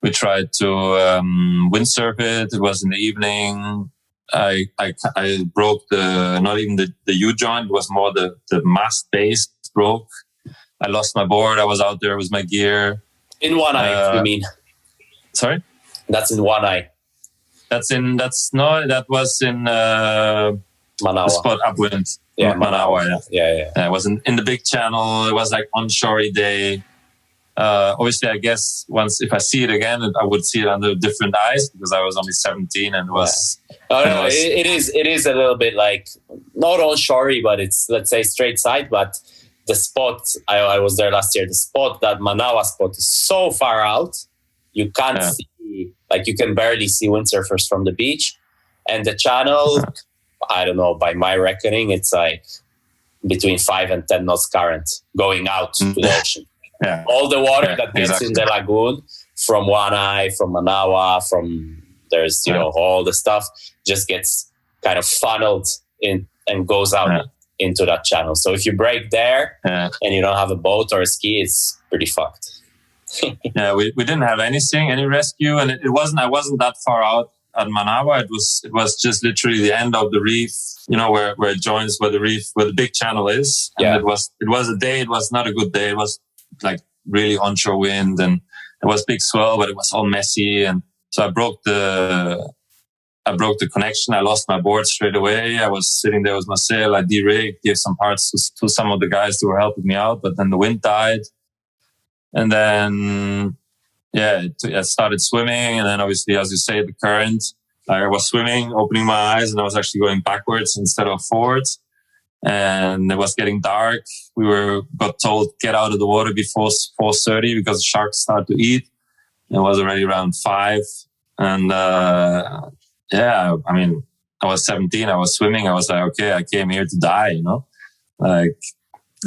windsurf it. It was in the evening. I broke not even the U-joint, it was more the mast base broke. I lost my board. I was out there with my gear. In one eye, you mean? Sorry? That's in one eye. That was in Manawa. the spot upwind. Yeah, Manawa. Yeah. It was in the big channel. It was like onshore day. Obviously, I guess if I see it again, I would see it under different eyes because I was only 17 and it was. Yeah. It is a little bit like not onshore, but it's, let's say, straight side. But the spot, I was there last year. The spot, that Manawa spot, is so far out, you can't see. Like, you can barely see windsurfers from the beach. And the channel, I don't know, by my reckoning, it's like between 5 and 10 knots current going out to the ocean. Yeah. All the water that gets in the lagoon from one eye, from Manawa, there's all the stuff just gets kind of funneled in and goes out into that channel. So if you break there and you don't have a boat or a ski, it's pretty fucked. We didn't have any rescue, and I wasn't that far out at Manawa. It was just literally the end of the reef, where it joins where the big channel is. And it was a day. It was not a good day. It was like really onshore wind, and it was big swell, but it was all messy. And so I broke the connection. I lost my board straight away. I was sitting there with my sail. I de-rigged, gave some parts to some of the guys who were helping me out, but then the wind died. And then, I started swimming. And then obviously, as you say, the current, I was swimming, opening my eyes, and I was actually going backwards instead of forwards. And it was getting dark. We got told, get out of the water before 4:30 because the sharks start to eat. It was already around 5. And, I was 17. I was swimming. I was like, okay, I came here to die, like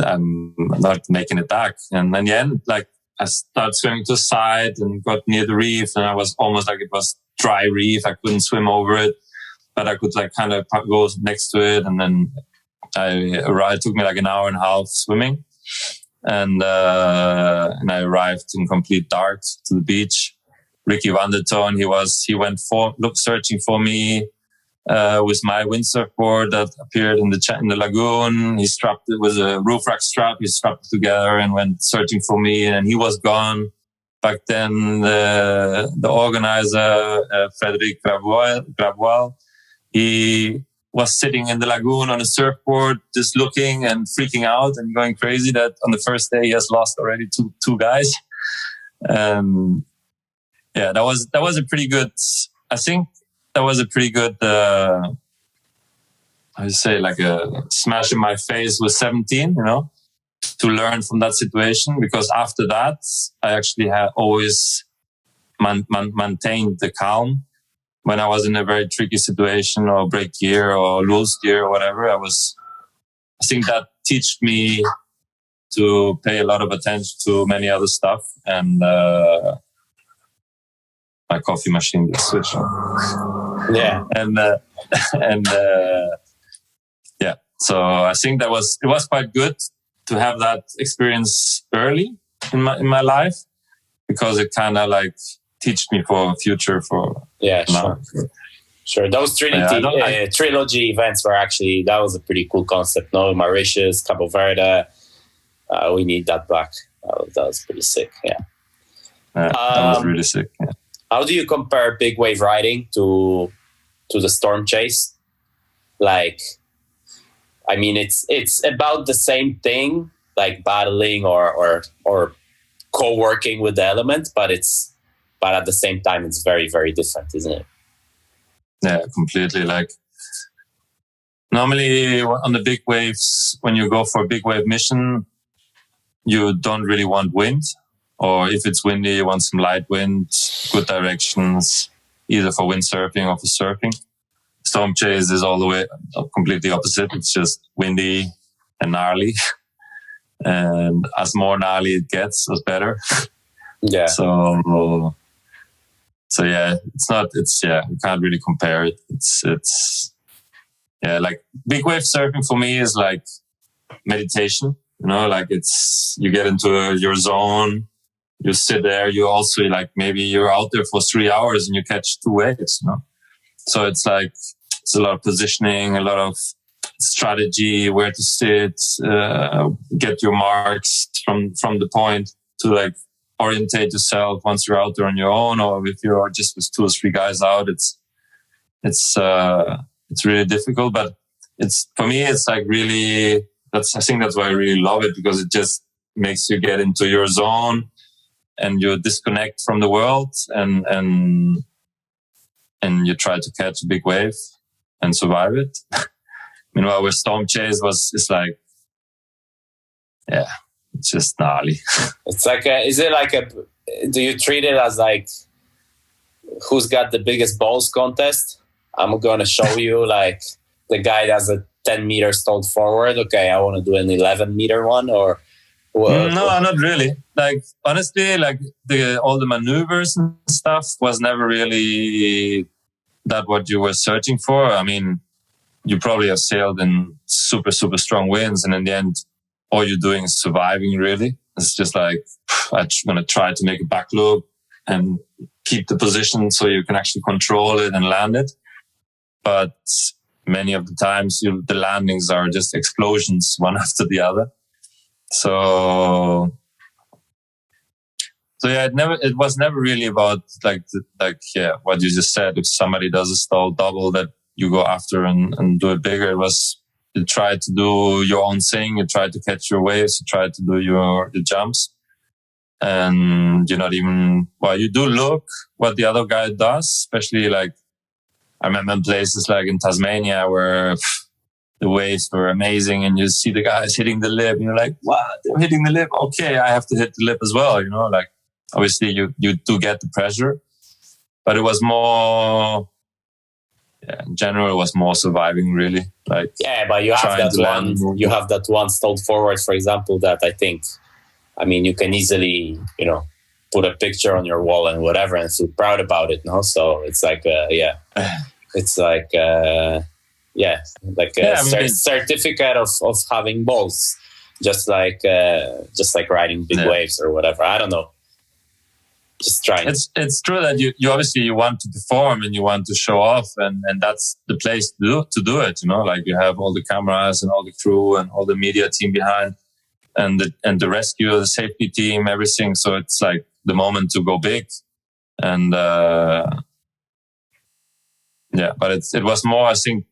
I'm not making it back. And in the end, like, I started swimming to the side and got near the reef, and I was almost like it was dry reef. I couldn't swim over it, but I could like kind of go next to it. And then it took me like an hour and a half swimming, and I arrived in complete dark to the beach. Ricky Vandertoon, he went searching for me with my windsurf board that appeared in the lagoon. He strapped it with a roof rack strap. He strapped it together and went searching for me, and he was gone. Back then, the organizer, Frédéric Gravois, he was sitting in the lagoon on a surfboard, just looking and freaking out and going crazy that on the first day he has lost already two guys. That was a pretty good, I think that was a pretty good, like a smash in my face with 17, to learn from that situation. Because after that, I actually had always maintained the calm. When I was in a very tricky situation or break gear or lose gear or whatever, I think that taught me to pay a lot of attention to many other stuff. And my coffee machine just switched on. Yeah. So I think it was quite good to have that experience early in my life, because it kind of like teach me for future Sure. Those trilogy events were actually, that was a pretty cool concept. No, Mauritius, Cabo Verde. We need that back. That was pretty sick. Yeah. That was really sick. Yeah. How do you compare big wave riding to the storm chase? Like, I mean, it's about the same thing, like battling or co-working with the element, but at the same time, it's very, very different, isn't it? Yeah, completely. Like, normally on the big waves, when you go for a big wave mission, you don't really want wind. Or if it's windy, you want some light wind, good directions, either for windsurfing or for surfing. storm chase is all the way completely opposite. It's just windy and gnarly. And as more gnarly it gets, as better. Yeah. So yeah, you can't really compare it. It's like big wave surfing for me is like meditation, like you get into your zone, you sit there, you also like, maybe you're out there for 3 hours and you catch 2 waves, So it's like, it's a lot of positioning, a lot of strategy, where to sit, get your marks from the point to like orientate yourself once you're out there on your own, or if you're just with 2 or 3 guys out, it's really difficult. But for me, it's like really, I think that's why I really love it, because it just makes you get into your zone and you disconnect from the world and you try to catch a big wave and survive it. Meanwhile, with storm chase it's like, yeah, it's just gnarly. It's like do you treat it as like, who's got the biggest balls contest? I'm going to show you like the guy that's a 10 meter stalled forward. Okay, I want to do an 11 meter one, or no, not really. Like, honestly, like all the maneuvers and stuff was never really that what you were searching for. I mean, you probably have sailed in super, super strong winds, and in the end, all you're doing is surviving, really. It's just like, I'm going to try to make a back loop and keep the position so you can actually control it and land it. But many of the times, the landings are just explosions, one after the other. So yeah, it was never really about what you just said. If somebody does a stall double, that you go after and do it bigger. It was, you try to do your own thing. You try to catch your waves. You try to do the jumps. And you're not even, you do look what the other guy does, especially like, I remember in places like in Tasmania where the waves were amazing and you see the guys hitting the lip and you're like, what? They're hitting the lip. Okay, I have to hit the lip as well. Like, obviously you do get the pressure, but it was more, in general, it was more surviving, really. Like, yeah, but you have that one stalled forward, for example, that I think, you can easily, put a picture on your wall and whatever and feel proud about it, no? So it's like, it's like, certificate of having balls, just like riding big waves or whatever. I don't know. Just trying. It's true that you obviously you want to perform and you want to show off, and that's the place to do it. Like you have all the cameras and all the crew and all the media team behind, and the rescue, the safety team, everything. So it's like the moment to go big, and but it was more, I think,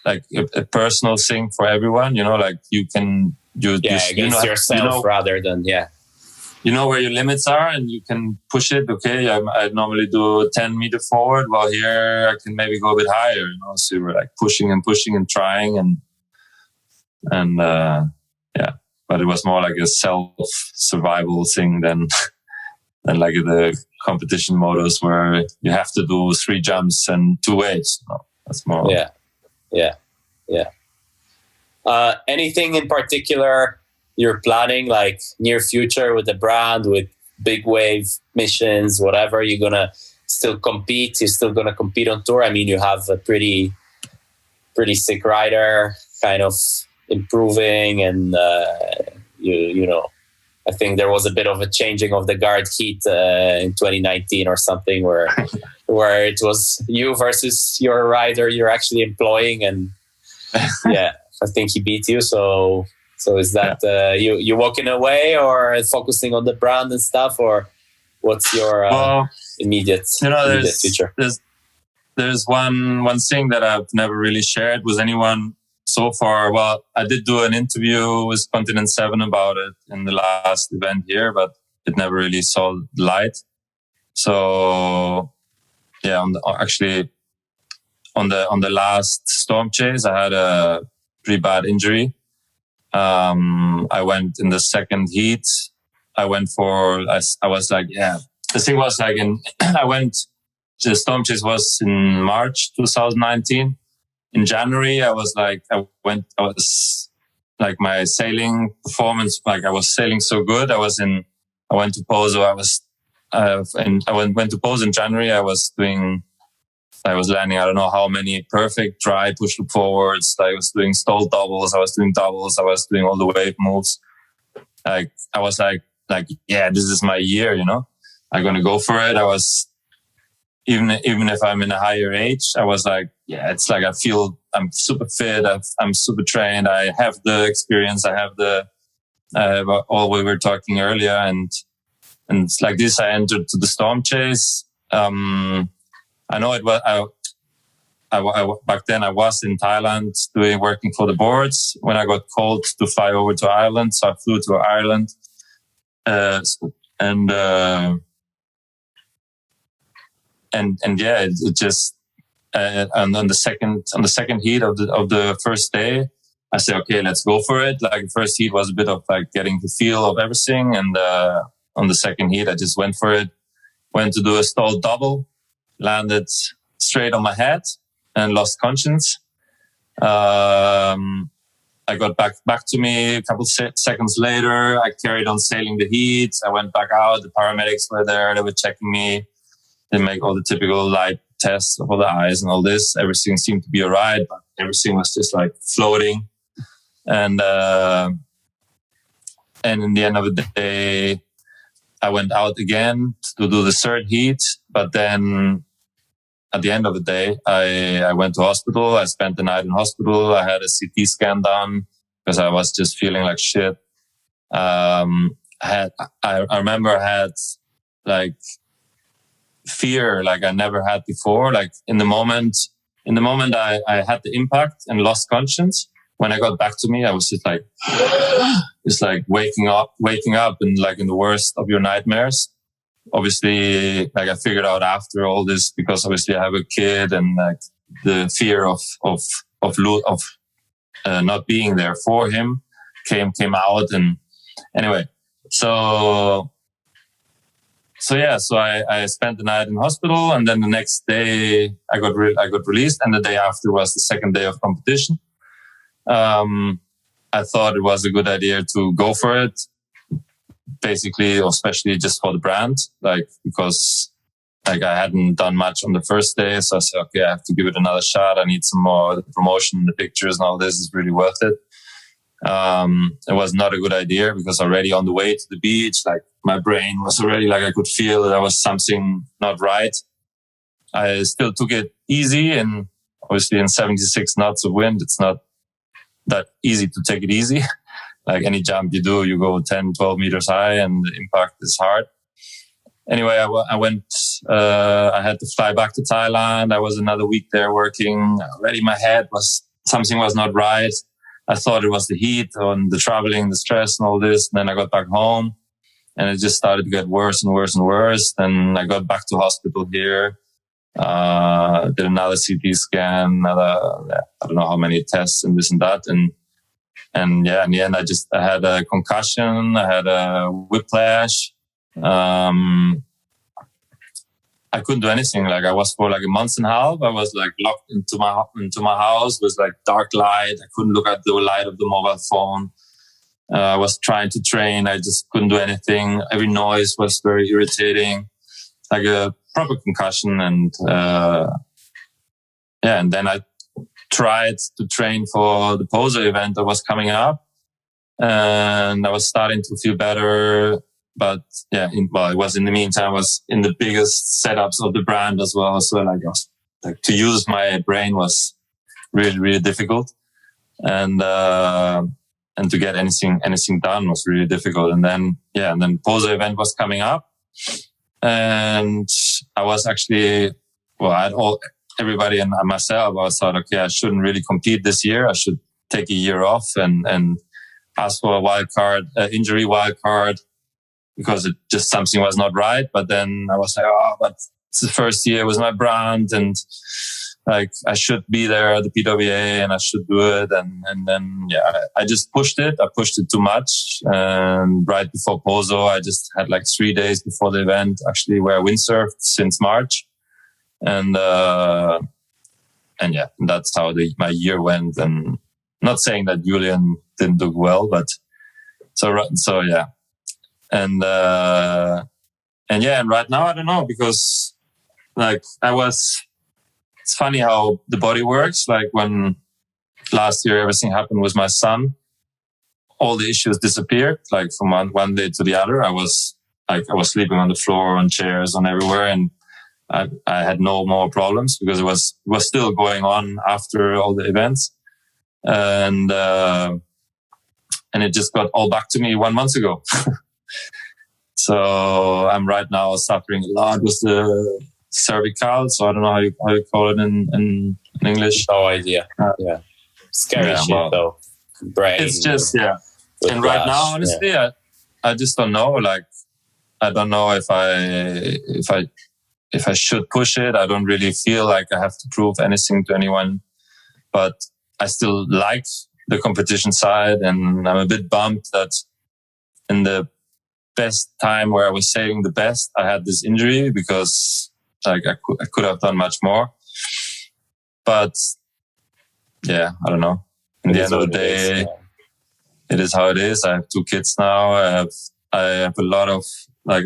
like a personal thing for everyone. Like against yourself rather than You know where your limits are and you can push it. Okay, I normally do a 10 meter forward. While here I can maybe go a bit higher. So you were like pushing and trying but it was more like a self-survival thing than like the competition modus where you have to do 3 jumps and 2 waves. That's more. Yeah. Anything in particular you're planning, like near future with the brand, with big wave missions, whatever? You're gonna still compete? You're still gonna compete on tour? You have a pretty sick rider, kind of improving, and I think there was a bit of a changing of the guard heat in 2019 or something, where it was you versus your rider you're actually employing, and I think he beat you. So is that you walking away or focusing on the brand and stuff, or what's your immediate future? There's one thing that I've never really shared with anyone so far. Well, I did do an interview with Continent 7 about it in the last event here, but it never really saw the light. So on the last storm chase, I had a pretty bad injury. I went in the second heat. I was like, the thing was like the storm chase was in March 2019. in January, I was like my sailing performance, like I was sailing so good. I went to Pozo. Went to Pozo in January. I was landing, I don't know how many perfect dry push loop forwards. I was doing stall doubles. I was doing doubles. I was doing all the wave moves. Like, I was like, yeah, this is my year, you know, I'm going to go for it. I was, even if I'm in a higher age, I was like, yeah, it's like, I feel I'm super fit. I'm super trained. I have the experience. I have all we were talking earlier. And it's like this, I entered to the storm chase. I know it was, I back then I was in Thailand working for the boards when I got called to fly over to Ireland. So I flew to Ireland. And yeah, it just, and on the second heat of the first day, I said, okay, let's go for it. Like, the first heat was a bit of like getting the feel of everything. And, on the second heat, I just went for it, went to do a stall double, landed straight on my head and lost conscience. I got back to me a couple seconds later. I carried on sailing the heat. I went back out. The paramedics were there. They were checking me. They make all the typical light tests for the eyes and all this. Everything seemed to be all right, but everything was just like floating. And in the end of the day, I went out again to do the third heat. But then at the end of the day, I went to hospital. I spent the night in hospital. I had a CT scan done because I was just feeling like shit. I remember I had like fear like I never had before. Like in the moment I had the impact and lost conscience. When I got back to me, I was just like, it's like waking up and like in the worst of your nightmares. Obviously, like I figured out after all this, because obviously I have a kid and like the fear of not being there for him came out. And anyway, so I spent the night in hospital, and then the next day I got released, and the day after was the second day of competition. I thought it was a good idea to go for it, basically, especially just for the brand, like, because like I hadn't done much on the first day. So I said, okay, I have to give it another shot. I need some more. The promotion, the pictures and all this is really worth it. It was not a good idea because already on the way to the beach, like my brain was already like, I could feel that there was something not right. I still took it easy, and obviously in 76 knots of wind, it's not that easy to take it easy. Like any jump you do, you go 10, 12 meters high and the impact is hard. Anyway, I went, I had to fly back to Thailand. I was another week there working. Already my head something was not right. I thought it was the heat and the traveling, the stress and all this. And then I got back home and it just started to get worse and worse and worse. Then I got back to hospital here. Did another CT scan, I don't know how many tests and this and that. And yeah, in the end, I had a concussion. I had a whiplash. I couldn't do anything. Like I was for like a month and a half. I was like locked into my house with like dark light. I couldn't look at the light of the mobile phone. I was trying to train. I just couldn't do anything. Every noise was very irritating. Like a proper concussion. And and then I tried to train for the Pozo event that was coming up, and I was starting to feel better. But yeah, it was in the meantime, I was in the biggest setups of the brand as well. So like to use my brain was really, really difficult. And to get anything done was really difficult. And then Pozo event was coming up, and I was actually, everybody and myself, I thought, okay, I shouldn't really compete this year. I should take a year off and ask for a wild card, injury wild card, because it just something was not right. But then I was like, but it's the first year with my brand, and like I should be there at the PWA and I should do it. And then I just pushed it. I pushed it too much. And right before Pozo, I just had like 3 days before the event, actually, where I windsurfed since March. And yeah, that's how my year went. And not saying that Julian didn't do well, but so yeah. And right now I don't know, because like it's funny how the body works. Like when last year everything happened with my son, all the issues disappeared. Like from one day to the other, I was sleeping on the floor, on chairs, on everywhere, and I had no more problems because it was still going on after all the events, and it just got all back to me 1 month ago. So I'm right now suffering a lot with the cervical. So I don't know how you call it in English. No idea. Yeah, scary shit though. Brain. It's just And right now, honestly, I just don't know. Like, I don't know if I should push it. I don't really feel like I have to prove anything to anyone, but I still like the competition side, and I'm a bit bummed that in the best time where I was saving the best, I had this injury, because like I could have done much more. But yeah, I don't know. In the end of the day, it is how it is. I have 2 kids now. I have a lot of I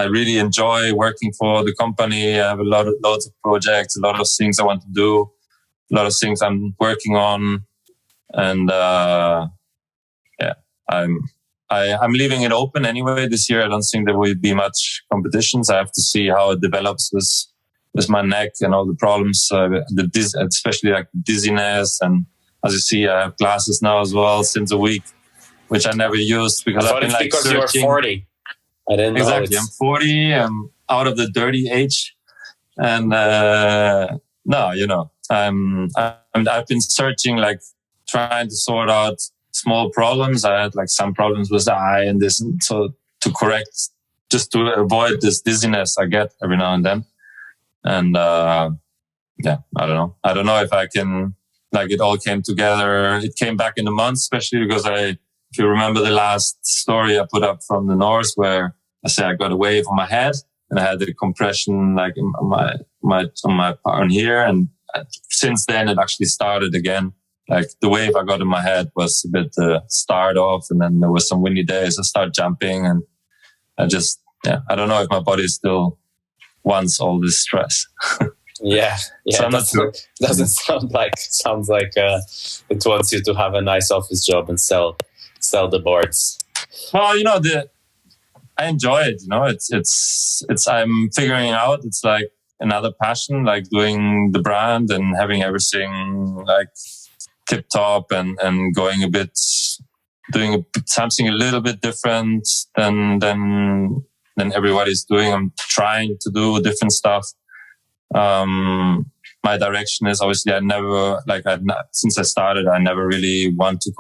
really enjoy working for the company. I have loads of projects, a lot of things I want to do, a lot of things I'm working on, and I'm leaving it open anyway. This year, I don't think there will be much competitions. I have to see how it develops with my neck and all the problems, especially like dizziness. And as you see, I have glasses now as well since a week, which I never used because I've been like searching. Because you're 40. I didn't know. Exactly. I'm 40. I'm out of the dirty age. And I've been searching, like trying to sort out small problems. I had like some problems with the eye and this, and so to correct, just to avoid this dizziness I get every now and then. And I don't know if I can, like, it all came together. It came back in a month, especially because if you remember the last story I put up from the north, where I say I got a wave on my head and I had the compression like on here, and since then it actually started again. Like the wave I got in my head was a bit start off, and then there was some windy days. I started jumping, and I don't know if my body still wants all this stress. Yeah, so doesn't sound like. Sounds like it wants you to have a nice office job and sell the boards. Well, I enjoy it. It's I'm figuring out. It's like another passion, like doing the brand and having everything like tip top and doing something a little bit different than everybody's doing. I'm trying to do different stuff. My direction is obviously since I started, I never really want to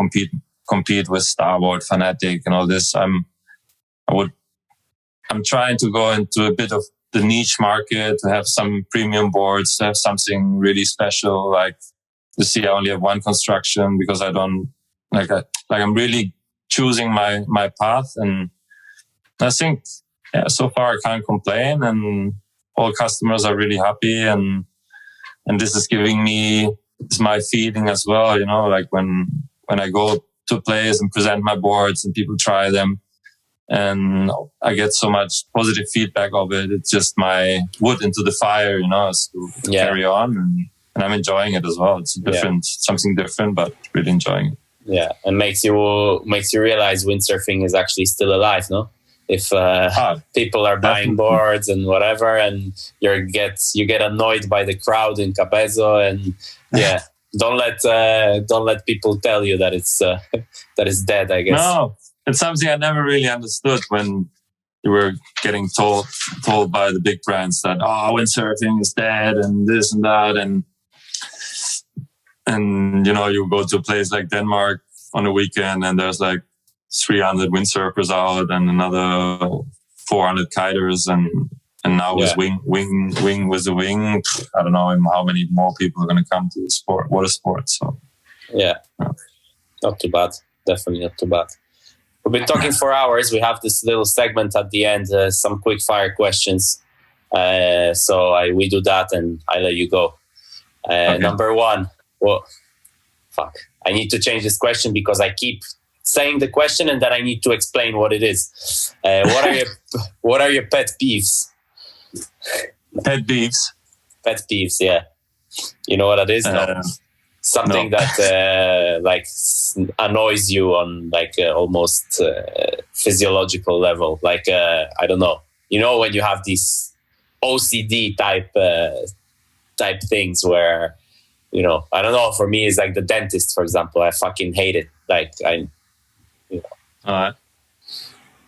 compete with Starboard, Fanatic and all this. I'm trying to go into a bit of the niche market, to have some premium boards, to have something really special. Like you see, I only have one construction because I don't I'm really choosing my path, and I think so far I can't complain, and all customers are really happy, and this is giving me, it's my feeling as well. Like when I go to a place and present my boards and people try them, and I get so much positive feedback of it. It's just my wood into the fire, to carry on, and I'm enjoying it as well. It's something different, but really enjoying it. Yeah, and makes you realize windsurfing is actually still alive, no? If people are buying boards and whatever, and you get annoyed by the crowd in Capezo, and don't let people tell you that it's dead, I guess. No, it's something I never really understood when you were getting told by the big brands that windsurfing is dead and this and that, and you go to a place like Denmark on a weekend and there's like 300 windsurfers out and another 400 kiters, and now with wing with the wing, I don't know how many more people are going to come to the sport, water sport. So not too bad, definitely not too bad. We've been talking for hours. We have this little segment at the end, some quick fire questions. So we do that and I let you go. Okay. Number one. Well, fuck. I need to change this question because I keep saying the question and then I need to explain what it is. What are your pet peeves? Pet peeves. Pet peeves, yeah. You know what that is? No. Something that like annoys you on like almost physiological level. Like I don't know. You know when you have these OCD type things where, you know, I don't know. For me, it's like the dentist, for example. I fucking hate it. Like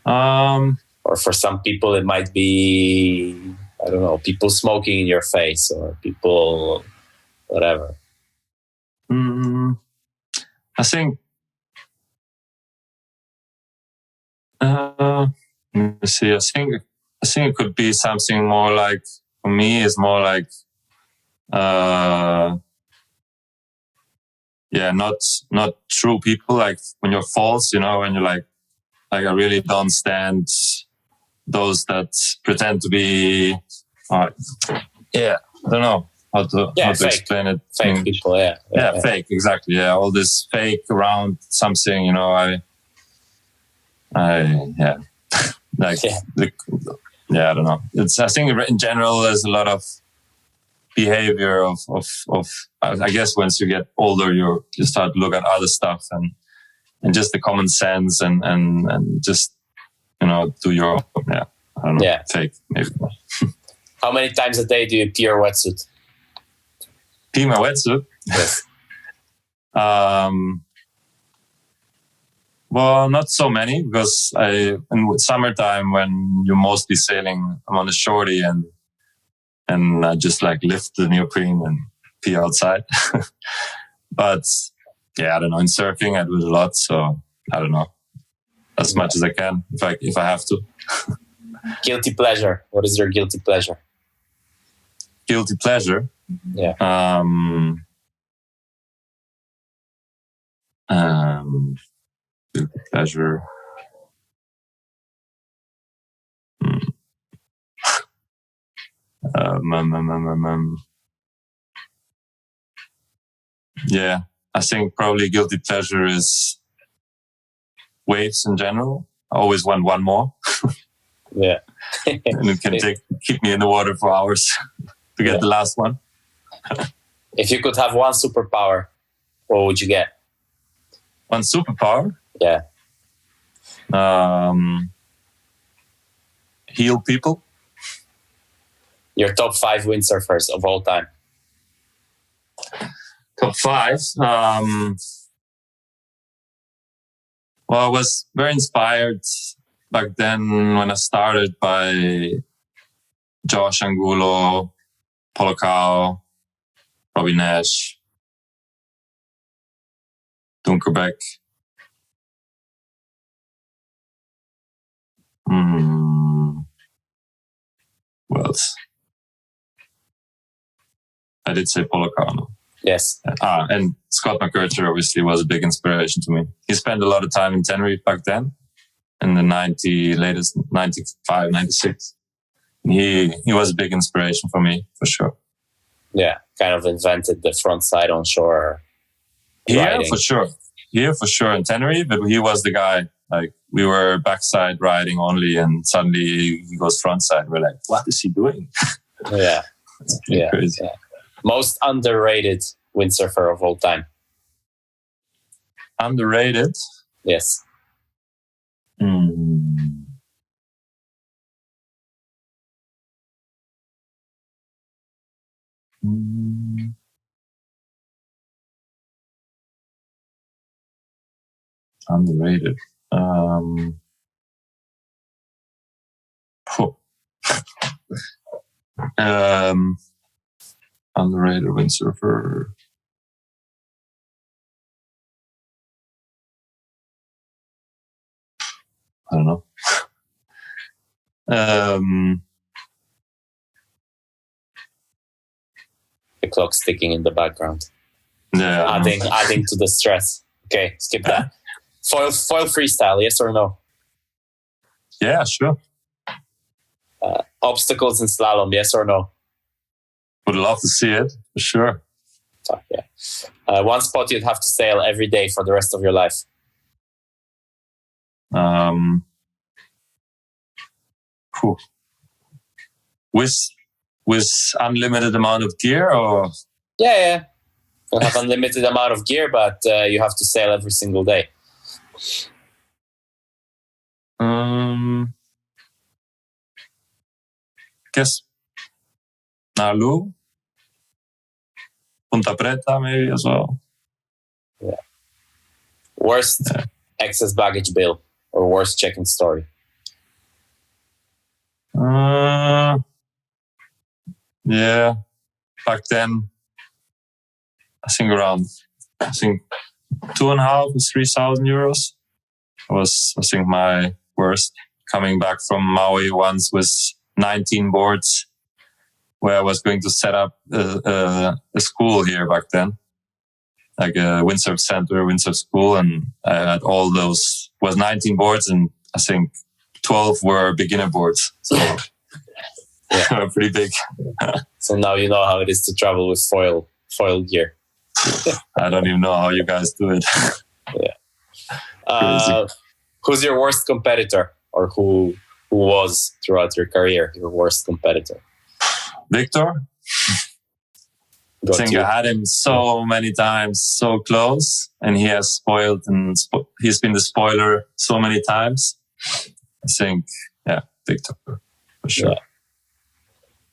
or for some people, it might be, I don't know, people smoking in your face or people, whatever. I think. Let me see. I think it could be something more like, for me, is more like, not true people. Like when you're false, you know, when you're like I really don't stand those that pretend to be. I don't know how to explain it. Fake people, yeah, fake, exactly. Yeah, all this fake around something, you know. I don't know. I think in general there's a lot of behavior of I guess once you get older you start to look at other stuff and just the common sense and just, you know, do your I don't know, fake maybe. How many times a day do you pee your wetsuit? Pee my wetsuit? Yes. Well, not so many, because in summertime when you're mostly sailing, I'm on a shorty and I just like lift the neoprene and pee outside. But yeah, I don't know. In surfing, I do it a lot, so I don't know, as much as I can if I have to. Guilty pleasure. What is your guilty pleasure? Guilty pleasure. Yeah. Guilty pleasure. Yeah, I think probably guilty pleasure is waves in general. I always want one more. Yeah. And it can keep me in the water for hours to get the last one. If you could have one superpower, what would you get? One superpower? Yeah. Heal people. Your top 5 windsurfers of all time. Top 5. Well, I was very inspired back then when I started by Josh Angulo, Polokao, Robbie Nash, Dunkerbeck. What else? I did say Polokao, no? Yes. And Scott McCurcher obviously was a big inspiration to me. He spent a lot of time in Tenerife back then, in the 95, 96. He was a big inspiration for me, for sure. Yeah, kind of invented the front side on shore riding. Here for sure in Tenerife, but he was the guy. Like, we were backside riding only, and suddenly he goes front side. We're like, what is he doing? Yeah. Crazy. Yeah. Most underrated windsurfer of all time. Underrated? Yes. Underrated. Underrated windsurfer. I don't know. The clock's ticking in the background. Yeah. Adding to the stress. Okay, skip that. Foil freestyle, yes or no? Yeah, sure. Obstacles in slalom, yes or no? Would love to see it, for sure. talk. Yeah. One spot you'd have to sail every day for the rest of your life. Phew. With unlimited amount of gear, or Yeah. You have unlimited amount of gear, but you have to sail every single day. guess Nalu, Punta Preta maybe as well. Worst excess baggage bill or worst check-in story? Yeah, back then, I think 2.5 to 3,000 euros was, I think, my worst. Coming back from Maui once with 19 boards, where I was going to set up a school here back then, like a windsurf center, windsurf school, and I had all those, was 19 boards, and I think 12 were beginner boards. So pretty big. So now you know how it is to travel with foil gear. I don't even know how you guys do it. Who's your worst competitor, or who was throughout your career your worst competitor? Victor. I think I had him so many times, so close, and he has spoiled, and he's been the spoiler so many times. I think, Victor, for sure. Yeah.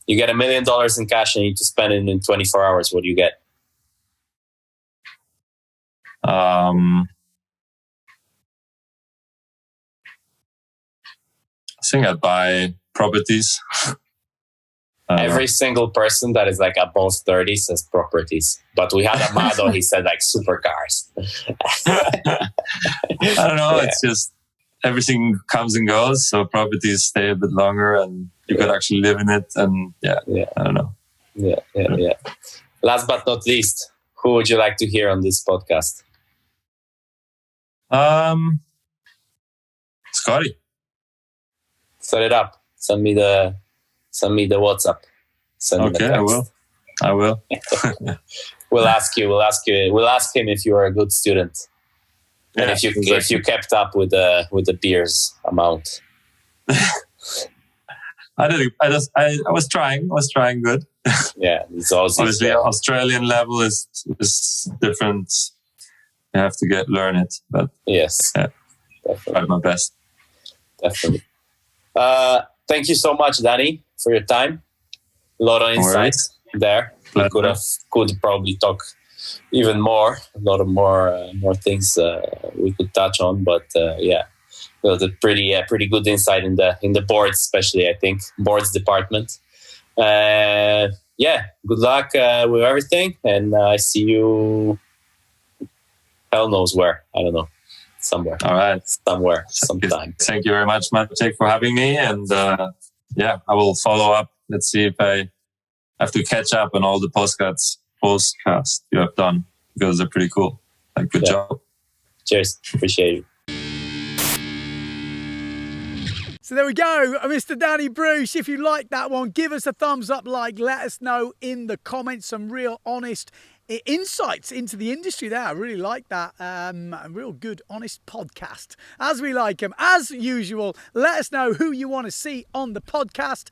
You get $1 million in cash and you need to spend it in 24 hours. What do you get? I think I'd buy properties. Every single person that is like above 30 says properties. But we had Amado, he said like supercars. I don't know. It's just everything comes and goes. So properties stay a bit longer and you could actually live in it. And I don't know. Yeah. Last but not least, who would you like to hear on this podcast? Scotty. Set it up. Send me the WhatsApp. Okay, I will. We'll ask him if you are a good student, and if you kept up with the beers amount. I was trying good. Yeah, it's obviously Australian level is different. You have to learn it, but yes, definitely. Tried my best. Definitely. Thank you so much, Dany, for your time. A lot of insights there. We could probably talk even more. A lot of more things we could touch on, but a pretty good insight in the boards, especially I think boards department. Good luck with everything, and I see you. Hell knows where. I don't know. Somewhere. All right. Somewhere. Sometime. Thank you very much, Patrik, for having me. And I will follow up. Let's see if I have to catch up on all the postcasts you have done, because they're pretty cool. Good job. Cheers. Appreciate it. So there we go, Mr. Dany Bruch. If you like that one, give us a thumbs up, let us know in the comments some real honest insights into the industry there. I really like that. A real good, honest podcast, as we like them. As usual, let us know who you want to see on the podcast.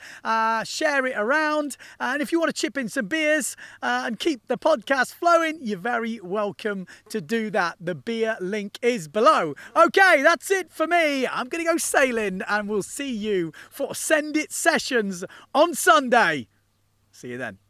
Share it around. And if you want to chip in some beers and keep the podcast flowing, you're very welcome to do that. The beer link is below. Okay, that's it for me. I'm going to go sailing, and we'll see you for Send It Sessions on Sunday. See you then.